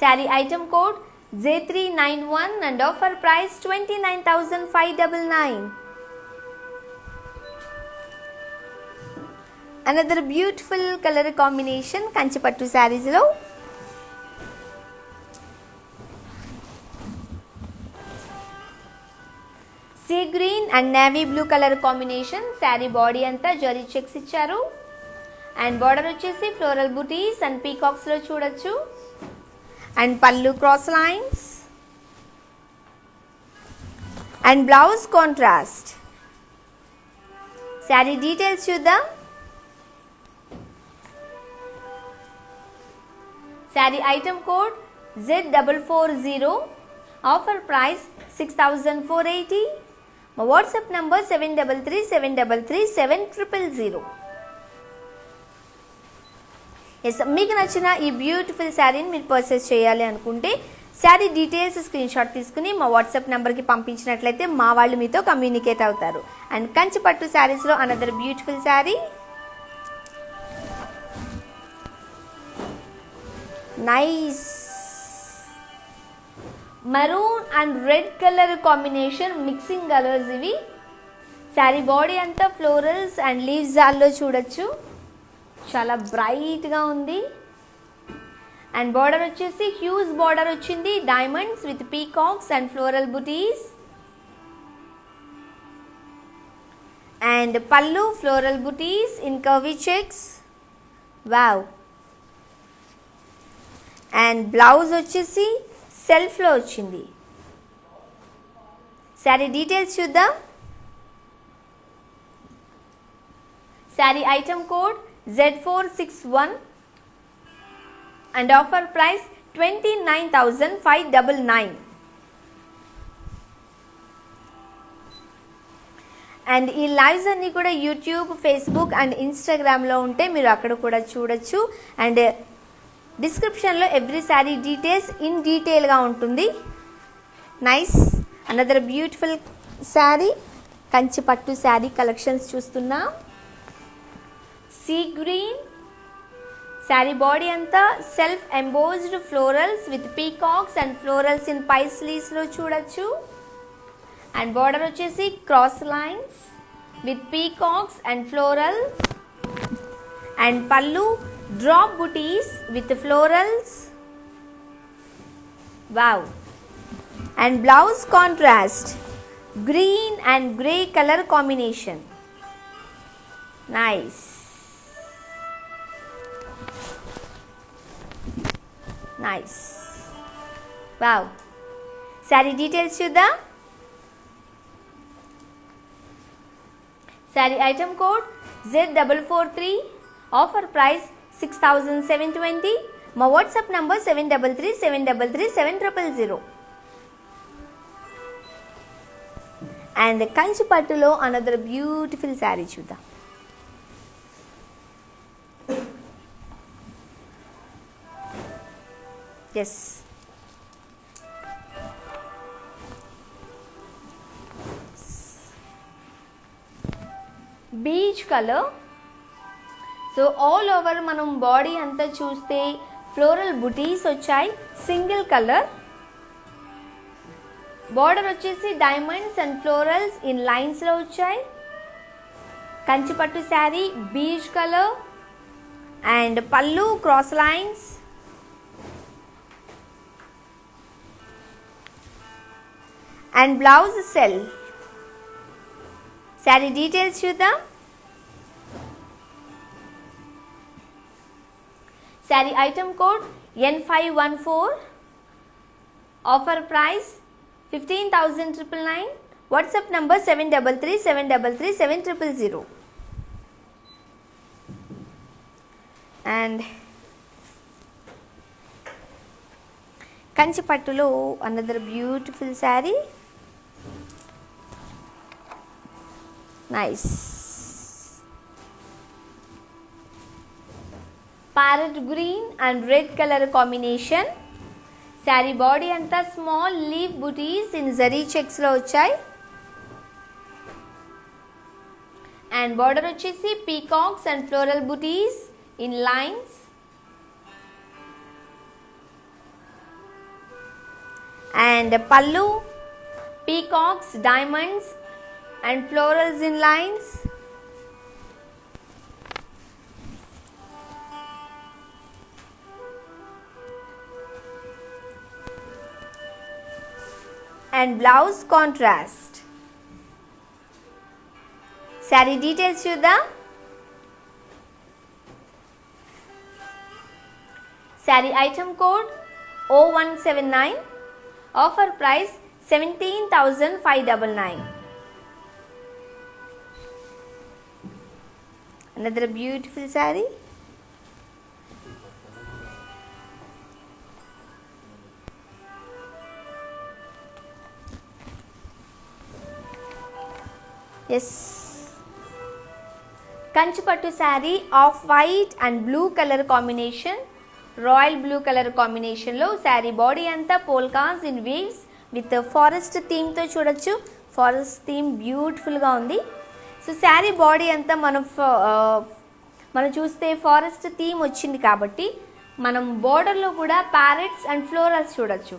Sari item code Z391 and offer price 29,599. Another beautiful color combination Kanchi pattu sarees లో. Sea green and navy blue colour combination. Sari body అంతా zari checks ఇచ్చారు. And border వచ్చేసి floral buttis and పీకాక్స్లో చూడొచ్చు. And pallu cross lines and blouse contrast. Sari details చూద్దాం. Sari item code Z440, offer price 6,480. మా WhatsApp number 7337337000. Yes, మీకు నచ్చిన ఈ బ్యూటిఫుల్ శారీని మీరు పర్చేస్ చేయాలి అనుకుంటే శారీ డీటెయిల్స్ స్క్రీన్ షాట్ తీసుకుని మా వాట్సాప్ నెంబర్కి పంపించినట్లయితే మా వాళ్ళు మీతో కమ్యూనికేట్ అవుతారు. అండ్ కంచి పట్టు శారీస్లో another beautiful sari. Nice maroon and red colour combination, mixing colours ఇవి. శారీ బాడీ అంతా ఫ్లోరల్స్ అండ్ లీవ్స్ జాల్లో చూడొచ్చు. చాలా బ్రైట్గా ఉంది. అండ్ బార్డర్ వచ్చేసి హ్యూజ్ బార్డర్ వచ్చింది, diamonds with peacocks and floral buttis. And pallu floral buttis in curvy checks. Wow. And blouse వచ్చేసి సెల్ఫ్లో వచ్చింది. శారీ డీటెయిల్స్ చూద్దాం. Sari item code Z461, and offer price 29,599. And ఈ లైవ్స్ అన్నీ కూడా యూట్యూబ్, ఫేస్బుక్ అండ్ ఇన్స్టాగ్రామ్లో ఉంటే మీరు అక్కడ కూడా చూడొచ్చు. అండ్ డిస్క్రిప్షన్లో ఎవ్రీ శారీ డీటెయిల్స్ ఇన్ డీటెయిల్గా ఉంటుంది. Nice, another beautiful saree, Kanchi పట్టు శారీ కలెక్షన్స్ చూస్తున్నాం. సీ గ్రీన్ శారీ బాడీ అంతా self embossed florals with peacocks and florals in పైస్లీస్లో చూడొచ్చు. అండ్ బార్డర్ వచ్చేసి cross lines with peacocks and florals. And pallu drop booties with florals. Wow. And blouse contrast green and grey colour combination. Nice, nice. Wow. Saree details చూద్దాం. Sari item code Z443, offer price 6,720. మా WhatsApp number 7337337000. And Kanchi పట్టులో another beautiful sari చూద్దాం. Yes, peach colour. So all over మనం body అంతా చూస్తే floral booties వచ్చాయి, single colour. Border వచ్చేసి diamonds and florals in లైన్స్లో వచ్చాయి. Kanchipattu saree peach colour. And pallu cross lines. And blouse self. Saree details చూద్దాం. Sari item code N514, offer price 15,999. WhatsApp number 7337337000. And Kanchi పట్టులో another beautiful sari. Nice. Parrot green and red colour combination. Sari body అంతా small leaf buttis in zari చెక్స్లో వచ్చాయి. And border వచ్చేసి peacocks and floral buttis in lines. And పళ్ళు peacocks, diamonds and florals in lines. And blouse contrast. Saree details చూద్దాం. Saree item code O179, offer price 17,599. Another beautiful saree. Yes, Kanchipattu saree off white and blue colour combination, royal blue colour కాంబినేషన్లో sari body అంతా polkas in weaves with forest థీమ్తో చూడొచ్చు. Forest theme బ్యూటిఫుల్గా ఉంది. So sari body అంతా మనం చూస్తే ఫారెస్ట్ థీమ్ వచ్చింది కాబట్టి మనం బోర్డర్లో కూడా ప్యారెట్స్ అండ్ ఫ్లోరల్స్ చూడొచ్చు.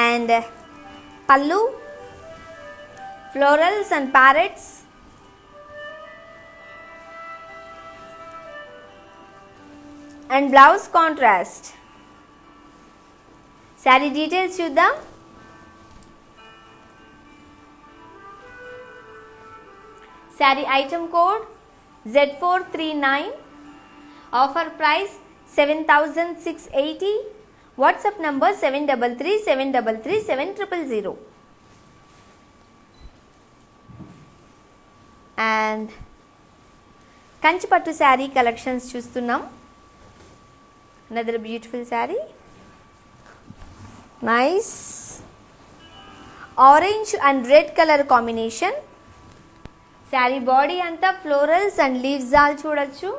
And pallu florals and parrots. And blouse contrast. Sari details చూద్దాం. Sari item code Z439, offer price 7,680. WhatsApp number 7337337000. And Kanchi పట్టు శారీ కలెక్షన్స్ చూస్తున్నాం. Another beautiful sari, nice orange and red colour combination. Sari body అంతా ఫ్లోరల్స్ అండ్ లీవ్స్ ఆల్ చూడొచ్చు.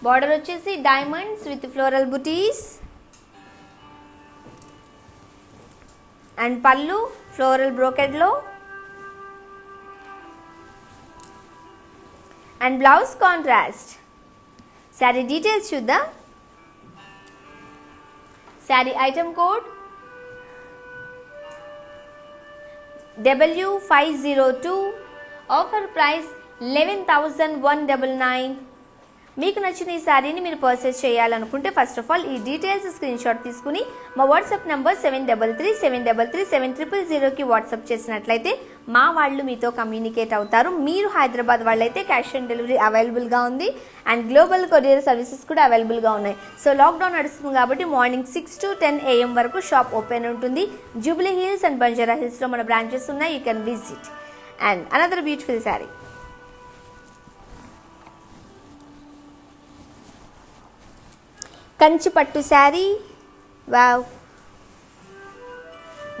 Border వచ్చేసి diamonds with floral buttis and pallu floral బ్రోకెడ్లో and blouse contrast. Sari details చూద్దాం. Sari item code W502, offer price 11,199. మీకు నచ్చిన ఈ శారీని మీరు పర్చేస్ చేయాలనుకుంటే ఫస్ట్ ఆఫ్ ఆల్ ఈ డీటెయిల్స్ స్క్రీన్ షాట్ తీసుకుని మా వాట్సాప్ నంబర్ 7337337000కి వాట్సాప్ చేసినట్లయితే మా వాళ్ళు మీతో కమ్యూనికేట్ అవుతారు. మీరు హైదరాబాద్ వాళ్ళైతే క్యాష్ ఆన్ డెలివరీ అవైలబుల్గా ఉంది అండ్ గ్లోబల్ కొరియర్ సర్వీసెస్ కూడా అవైలబుల్గా ఉన్నాయి. సో లాక్డౌన్ నడుస్తుంది కాబట్టి మార్నింగ్ 6 to 10 AM వరకు షాప్ ఓపెన్ ఉంటుంది. జూబ్లీ హిల్స్ అండ్ బంజారా హిల్స్లో మన బ్రాంచెస్ ఉన్నాయి. You can visit. And another beautiful saree, Kanchi పట్టు saree. Wow,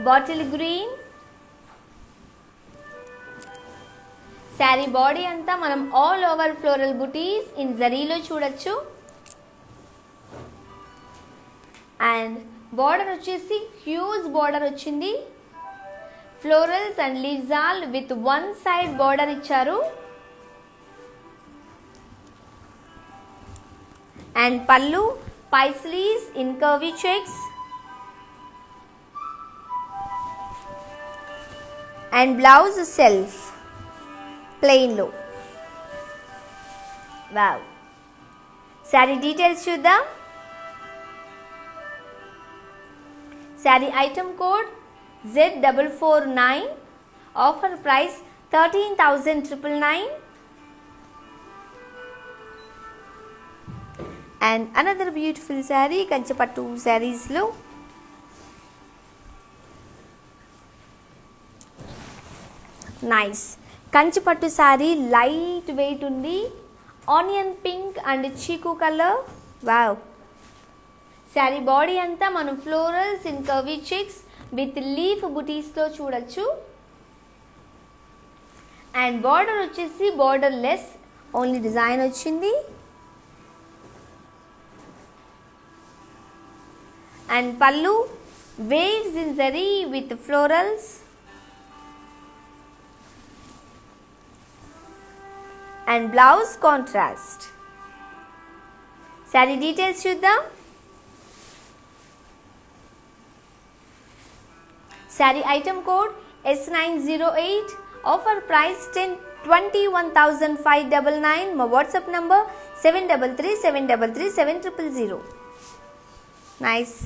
bottle green. Saree body అంతా మనం all over floral buttis in జరీలో చూడొచ్చు. అండ్ బార్డర్ వచ్చేసి హ్యూజ్ బార్డర్ వచ్చింది. Florals and leaves all with one side border ఇచ్చారు. And pallu paisleys in curvy checks and blouse self plain low. Wow, saree details చూద్దాం. saree item code Z449, offer price 13,999. And another beautiful saree, Kanchi pattu శారీస్లో nice Kanchi పట్టు saree. Light weight ఉంది. Onion pink and chikoo colour. Wow, saree body అంతా మనం florals in curvy checks with leaf బుటీస్లో చూడొచ్చు. And border వచ్చేసి borderless, only design వచ్చింది. And pallu waves in zari with florals and blouse contrast. Saree details chuddam. Saree item code S908, offer price 21,599. My WhatsApp number 7337337000. Nice.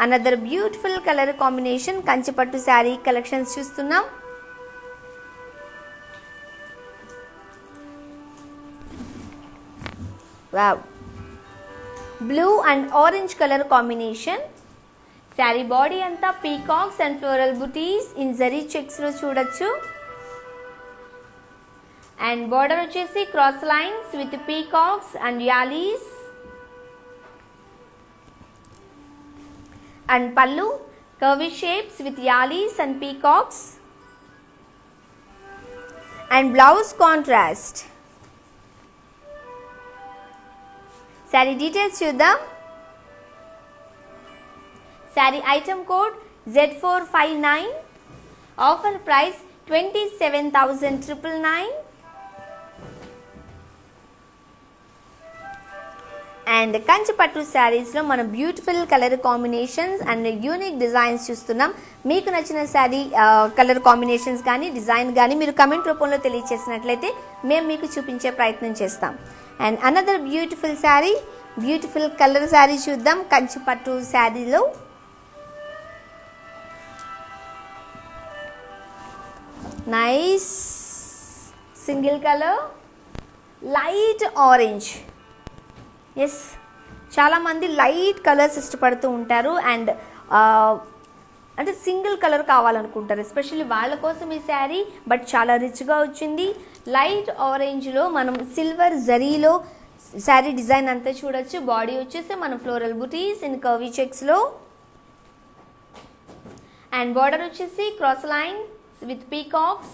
Another beautiful colour combination, Kanchi పట్టు saree collections చూస్తున్నాం. Wow, blue and orange colour combination. Sari body అంతా peacocks and floral buttis in zari చెక్స్లో చూడొచ్చు. And border వచ్చేసి cross lines with peacocks and allies. And pallu curvy shapes with yalis and peacocks and blouse contrast. Saree details chuddam. Saree item code Z459, offer price 27,999. And Kanchi pattu శారీస్లో మనం beautiful colour combinations and unique designs చూస్తున్నాం. మీకు నచ్చిన sari colour combinations కానీ design కానీ మీరు comment రూపంలో తెలియచేసినట్లయితే మేము మీకు చూపించే ప్రయత్నం చేస్తాం. And another beautiful sari, beautiful colour sari చూద్దాం. కంచి పట్టు శారీలో nice single colour light orange. Yes, చాలామంది లైట్ కలర్స్ ఇష్టపడుతూ ఉంటారు. అండ్ అంటే సింగిల్ కలర్ కావాలనుకుంటారు, ఎస్పెషల్లీ వాళ్ళ కోసం ఈ శారీ. బట్ చాలా రిచ్గా వచ్చింది. లైట్ ఆరెంజ్లో మనం సిల్వర్ జరీలో శారీ డిజైన్ అంతా చూడొచ్చు. బాడీ వచ్చేసి మనం ఫ్లోరల్ బుటీస్ ఇన్ కర్వీ చెక్స్లో, అండ్ బార్డర్ వచ్చేసి cross line with peacocks,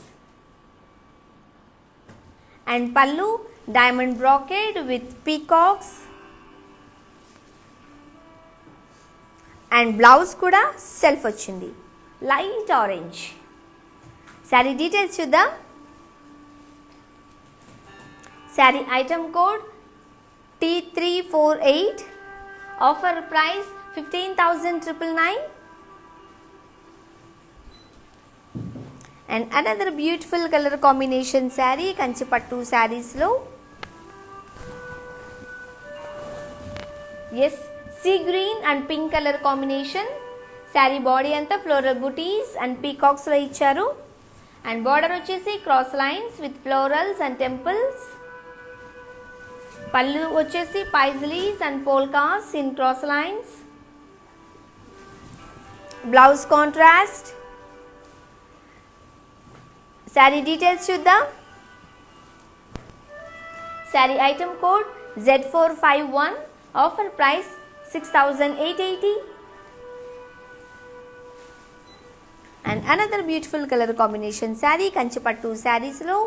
and pallu diamond brocade with peacocks, and blouse కూడా సెల్ఫ్ వచ్చింది లైట్ ఆరెంజ్. శారీ డీటెయిల్స్ చూద్దాం. Sari item code T348, offer price 15,999. And another beautiful colour combination saree Kanchipattu శారీస్లో. Yes, sea green and pink colour combination. Sari body అంతా floral buttis and పీకాక్స్లో ఇచ్చారు. And border వచ్చేసి cross lines with florals and temples. పళ్ళు వచ్చేసి paisleys and polkas in cross lines. Blouse contrast. Sari details చూద్దాం. Sari item code Z451, offer price 6,880. And another beautiful colour combination saree Kanchipattu శారీస్లో.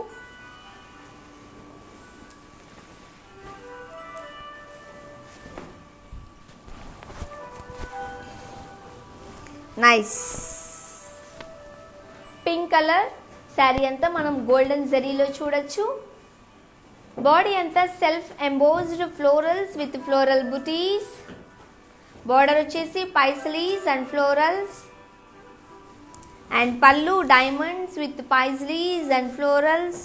Nice pink colour. Sari అంతా మనం golden జరీలో చూడొచ్చు. Body అంతా self embossed florals with floral booties. Border వచ్చేసి paisleys and florals, and pallu diamonds with paisleys and florals,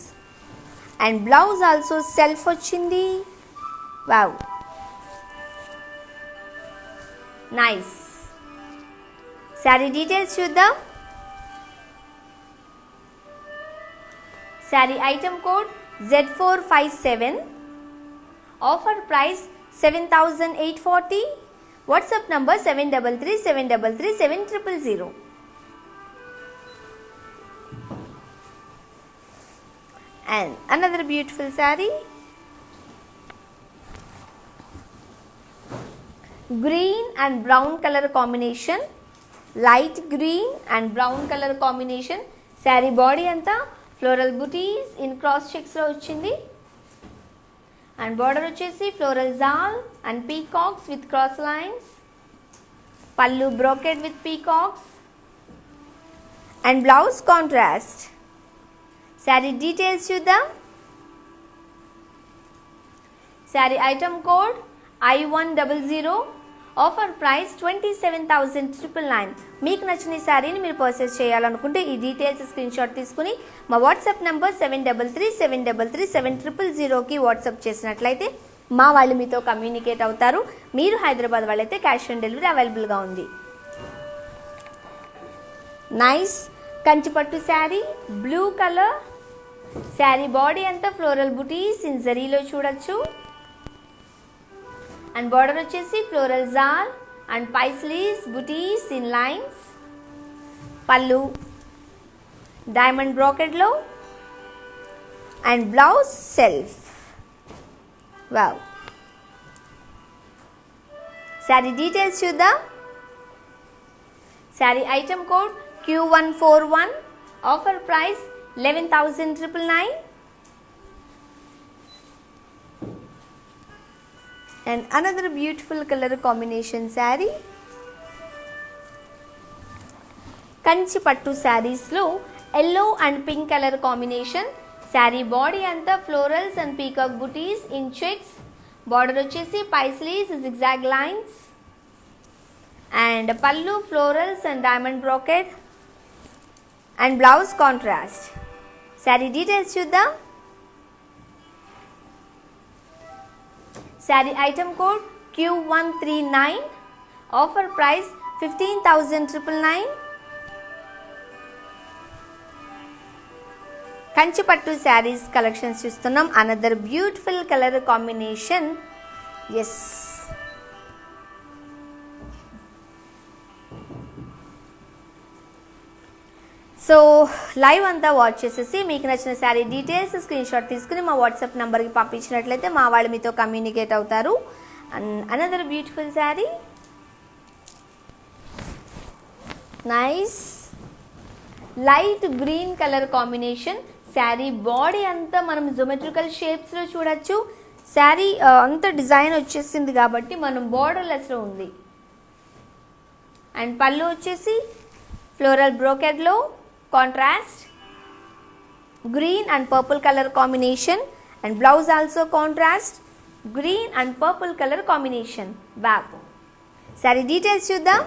and blouse also self వచ్చింది. Wow, nice. Saree details చూద్దాం. Sari item code Z457, offer price 7,840. WhatsApp number 7337337000. And another beautiful saree, green and brown color combination, light green and brown color combination. Saree body anta floral booties in cross checks lo vachindi, and border vachesi floral zal and peacocks with cross lines. Pallu brocade with peacocks, and blouse contrast. Saree details చూద్దాం. Saree item code I100, offer price 27,999. మీకు నచ్చిన శారీని మీరు purchase చేయాలనుకుంటే ఈ details screenshot తీసుకుని మా WhatsApp number 7337337000కి WhatsApp చేసినట్లయితే మా వాళ్ళు మీతో కమ్యూనికేట్ అవుతారు. మీరు హైదరాబాద్ వాళ్ళైతే క్యాష్ ఆన్ డెలివరీ అవైలబుల్గా ఉంది. Nice Kanchipattu saree, blue colour. Saree body అంతా ఫ్లోరల్ బుటీస్ ఇన్ జరీలో చూడొచ్చు, అండ్ బార్డర్ వచ్చేసి ఫ్లోరల్ జాల్ and paisleys booties in lines. Pallu diamond బ్రాకెట్లో, and blouse self. Wow, saree details చూద్దాం. Sari item code Q141, offer price 11,999. And another beautiful color combination saree, Kanchi పట్టు శారీస్ లో yellow and pink color combination. Saree body అంతా florals and peacock buttis in checks. Border వచ్చేసి పైస్లీస్ zigzag lines, and pallu florals and diamond brocade, and blouse contrast. Saree details చూద్దాం. Saree item code Q139, offer price 15,999. Kanchipattu saris collections చూస్తున్నాం. Another beautiful colour combination. Yes, so live అంతా watch చేసేసి మీకు నచ్చిన sari details screenshot తీసుకుని మా WhatsApp నెంబర్కి పంపించినట్లయితే మా వాళ్ళు మీతో కమ్యూనికేట్ అవుతారు. And another beautiful sari, nice light green colour combination. Sari body అంతా మనం జోమెట్రికల్ షేప్స్లో చూడొచ్చు. శారీ అంత డిజైన్ వచ్చేసింది కాబట్టి మనం బోర్డర్లెస్లో ఉంది. అండ్ పళ్ళు వచ్చేసి ఫ్లోరల్ బ్రోకెడ్లో contrast green and purple colour combination. And blouse also contrast green and purple colour combination. Back saree details చూద్దాం.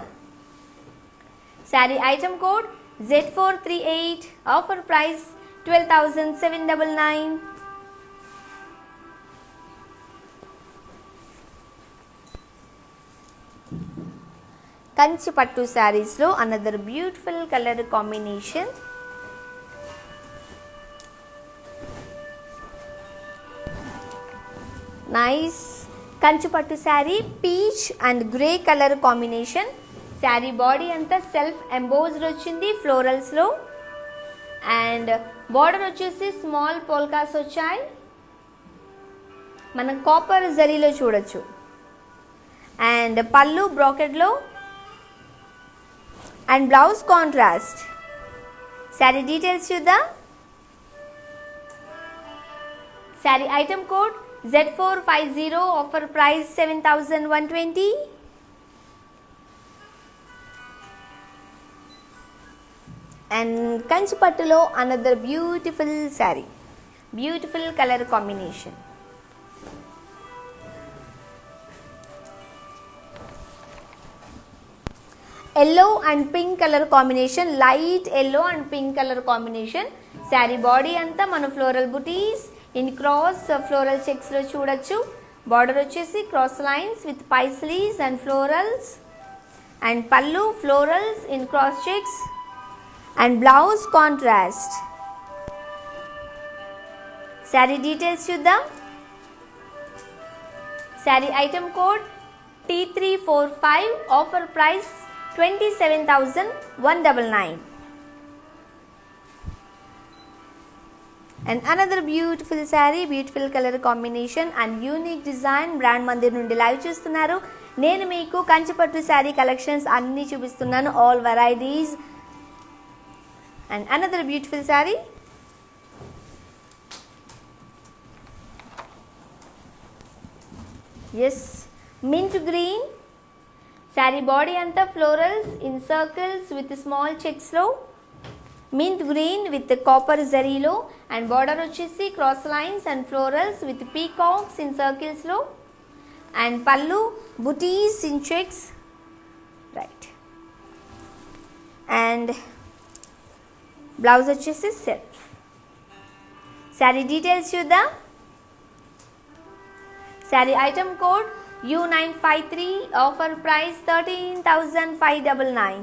Sari item code Z438, offer price 12,799. Kanchi pattu శారీస్లో another beautiful colour combination. Nice Kanchi పట్టు saree peach and grey colour combination. Sari body అంతా self embossed వచ్చింది ఫ్లోరల్స్లో. And border వచ్చేసి small polkas వచ్చాయి, మనం copper జరీలో చూడొచ్చు. అండ్ పళ్ళు బ్రాకెట్లో and blouse contrast. Sari details చూద్దాం. Sari item code Z450, offer price 7,120. And Kanchi పట్టులో another beautiful sari, beautiful colour combination. Yellow and pink colour combination, light yellow and pink colour combination. Sari body అంతా మన floral buttis in cross floral చెక్స్లో చూడొచ్చు. Border వచ్చేసి cross lines with paisleys and florals. And pallu florals in cross checks and blouse contrast. Sari details చూద్దాం. Sari item code T345, offer price 27,199. And another beautiful saree, beautiful color combination and unique design. Brand Mandir నుండి live చూస్తున్నారు. నేను మీకు కంచిపట్టు saree collections అన్నీ చూపిస్తున్నాను, all varieties. And another beautiful saree, yes, mint green. Saree body anta florals in circles with small checks lo, mint green with the copper zari lo, and border vachesi cross lines and florals with peacocks in circles lo, and pallu booties in checks, right, and blouse vachesi self. Saree details chuddam. Saree item code U953, offer price 13,599.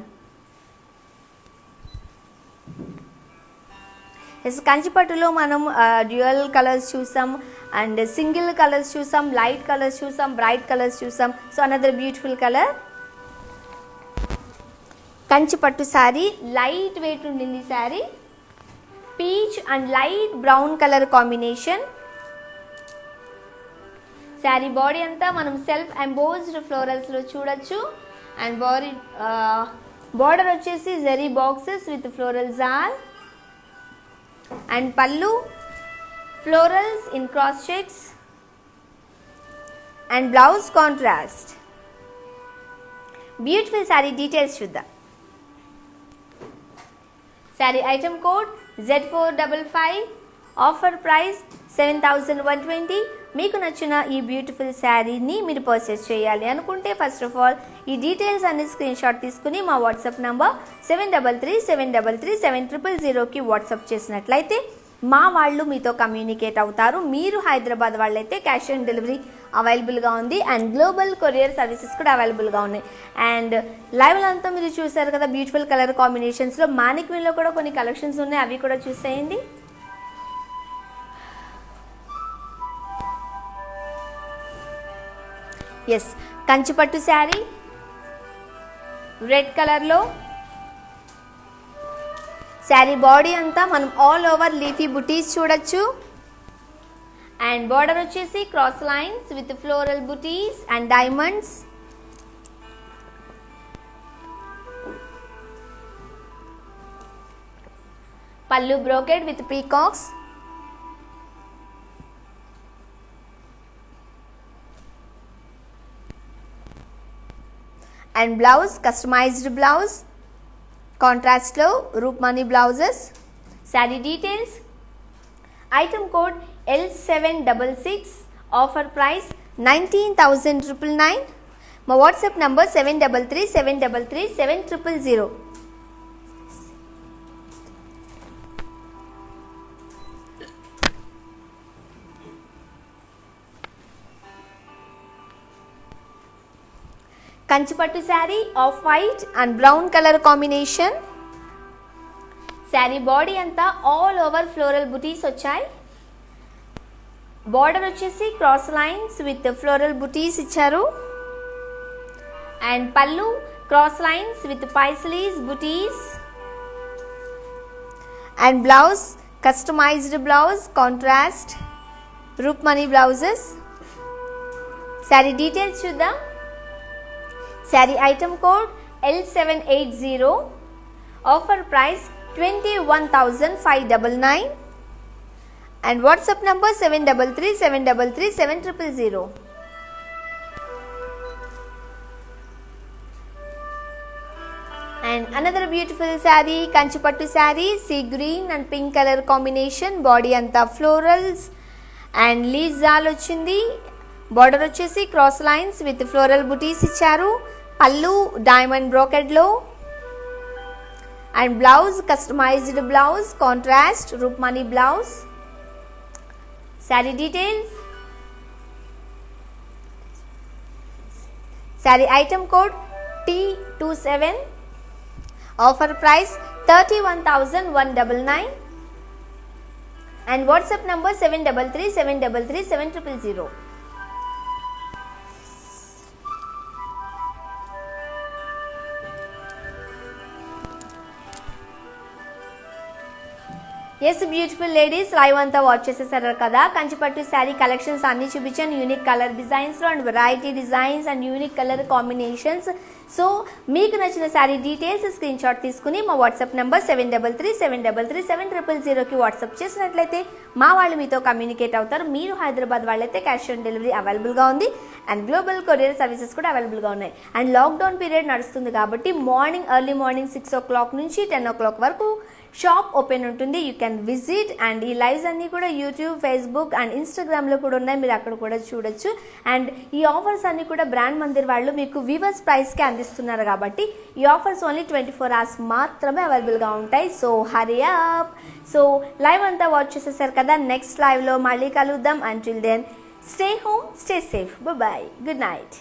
కంచిపట్టులో మనం dual colours చూసాం and single colours చూసాం, light colours చూసాం, bright colours చూసాం. So another beautiful colour Kanchipattu saree, light weight ఉండింది saree. Peach and light brown colour combination. Sari body అంతా మనం self embossed ఫ్లోరల్స్లో చూడొచ్చు. అండ్ బార్డర్ వచ్చేసి జరీ బాక్సెస్ విత్ ఫ్లోరల్ జాల్. And pallu florals in cross checks and blouse contrast. Beautiful sari details చూద్దాం. Sari item code Z455, offer price 7,120. మీకు నచ్చిన ఈ బ్యూటిఫుల్ శారీని మీరు పర్చేస్ చేయాలి అనుకుంటే ఫస్ట్ ఆఫ్ ఆల్ ఈ డీటెయిల్స్ అన్ని స్క్రీన్ షాట్ తీసుకుని మా వాట్సాప్ నంబర్ 7337337000కి వాట్సాప్ చేసినట్లయితే మా వాళ్ళు మీతో కమ్యూనికేట్ అవుతారు. మీరు హైదరాబాద్ వాళ్ళైతే క్యాష్ ఆన్ డెలివరీ అవైలబుల్గా ఉంది అండ్ గ్లోబల్ కొరియర్ సర్వీసెస్ కూడా అవైలబుల్గా ఉన్నాయి. అండ్ లైవ్లో అంతా మీరు చూసారు కదా బ్యూటిఫుల్ కలర్ కాంబినేషన్స్లో. మానిక్విన్లో కూడా కొన్ని కలెక్షన్స్ ఉన్నాయి, అవి కూడా చూసేయండి. ఎస్, కంచిపట్టు శారీ రెడ్ కలర్లో. శారీ బాడీ అంతా మనం ఆల్ ఓవర్ లీఫీ బుటీస్ చూడొచ్చు. అండ్ బార్డర్ వచ్చేసి cross lines with floral buttis and diamonds. Pallu brocade with peacocks. And blouse customised blouse కాంట్రాస్ట్లో Roopmani blouses. Saree details, item code L766, offer price 19,999. మా WhatsApp number 7337337000. Kanchipattu saree off white and brown colour combination. Sari body అంతా all over floral booties వచ్చాయి. Border వచ్చేసి cross lines with floral బుటీస్ ఇచ్చారు. And పల్లు cross lines with paisleys booties. And blouse customised blouse contrast Roopmani blouses. Saree details చూద్దాం. Sari item code L780, offer price 21,599. and WhatsApp number 7337337000. And another beautiful saree, Kanchipattu saree, sea green and pink color combination. Body anta florals and leaves all ochindi. Border వచ్చేసి cross lines with floral booties ఇచ్చారు. పల్లు diamond brocade లో. And blouse customized blouse contrast Roopmani blouse. Saree details. Saree item code T27. Offer price 31,199. And WhatsApp number 7337337000. Yes beautiful ladies, live అంతా watch చేసేసారు కదా. Kanchipattu saree collections అన్ని చూపించాను. Unique colour డిజైన్స్లో and variety designs and unique colour combinations. So మీకు నచ్చిన sari details screenshot తీసుకుని మా వాట్సాప్ నెంబర్ 7337337000కి వాట్సాప్ చేసినట్లయితే మా వాళ్ళు మీతో కమ్యూనికేట్ అవుతారు. మీరు హైదరాబాద్ వాళ్ళైతే క్యాష్ ఆన్ డెలివరీ అవైలబుల్గా ఉంది అండ్ గ్లోబల్ కొరియర్ సర్వీసెస్ కూడా అవైలబుల్గా ఉన్నాయి. అండ్ లాక్డౌన్ పీరియడ్ నడుస్తుంది కాబట్టి ఎర్లీ మార్నింగ్ 6 o'clock నుంచి 10 o'clock వరకు షాప్ ఓపెన్ ఉంటుంది. You can visit. అండ్ ఈ లైవ్స్ అన్నీ కూడా యూట్యూబ్, ఫేస్బుక్ అండ్ ఇన్స్టాగ్రామ్లో కూడా ఉన్నాయి, మీరు అక్కడ కూడా చూడొచ్చు. అండ్ ఈ ఆఫర్స్ అన్నీ కూడా బ్రాండ్ మందిర్ వాళ్ళు మీకు వీవర్స్ ప్రైస్కి అందిస్తున్నారు కాబట్టి ఈ ఆఫర్స్ ఓన్లీ 24 hours మాత్రమే అవైలబుల్గా ఉంటాయి. So hurry up. So live అంతా వాచ్ చేసేసారు కదా. నెక్స్ట్ లైవ్లో మళ్ళీ కలుద్దాం. Until then stay home, stay safe, bye, good night.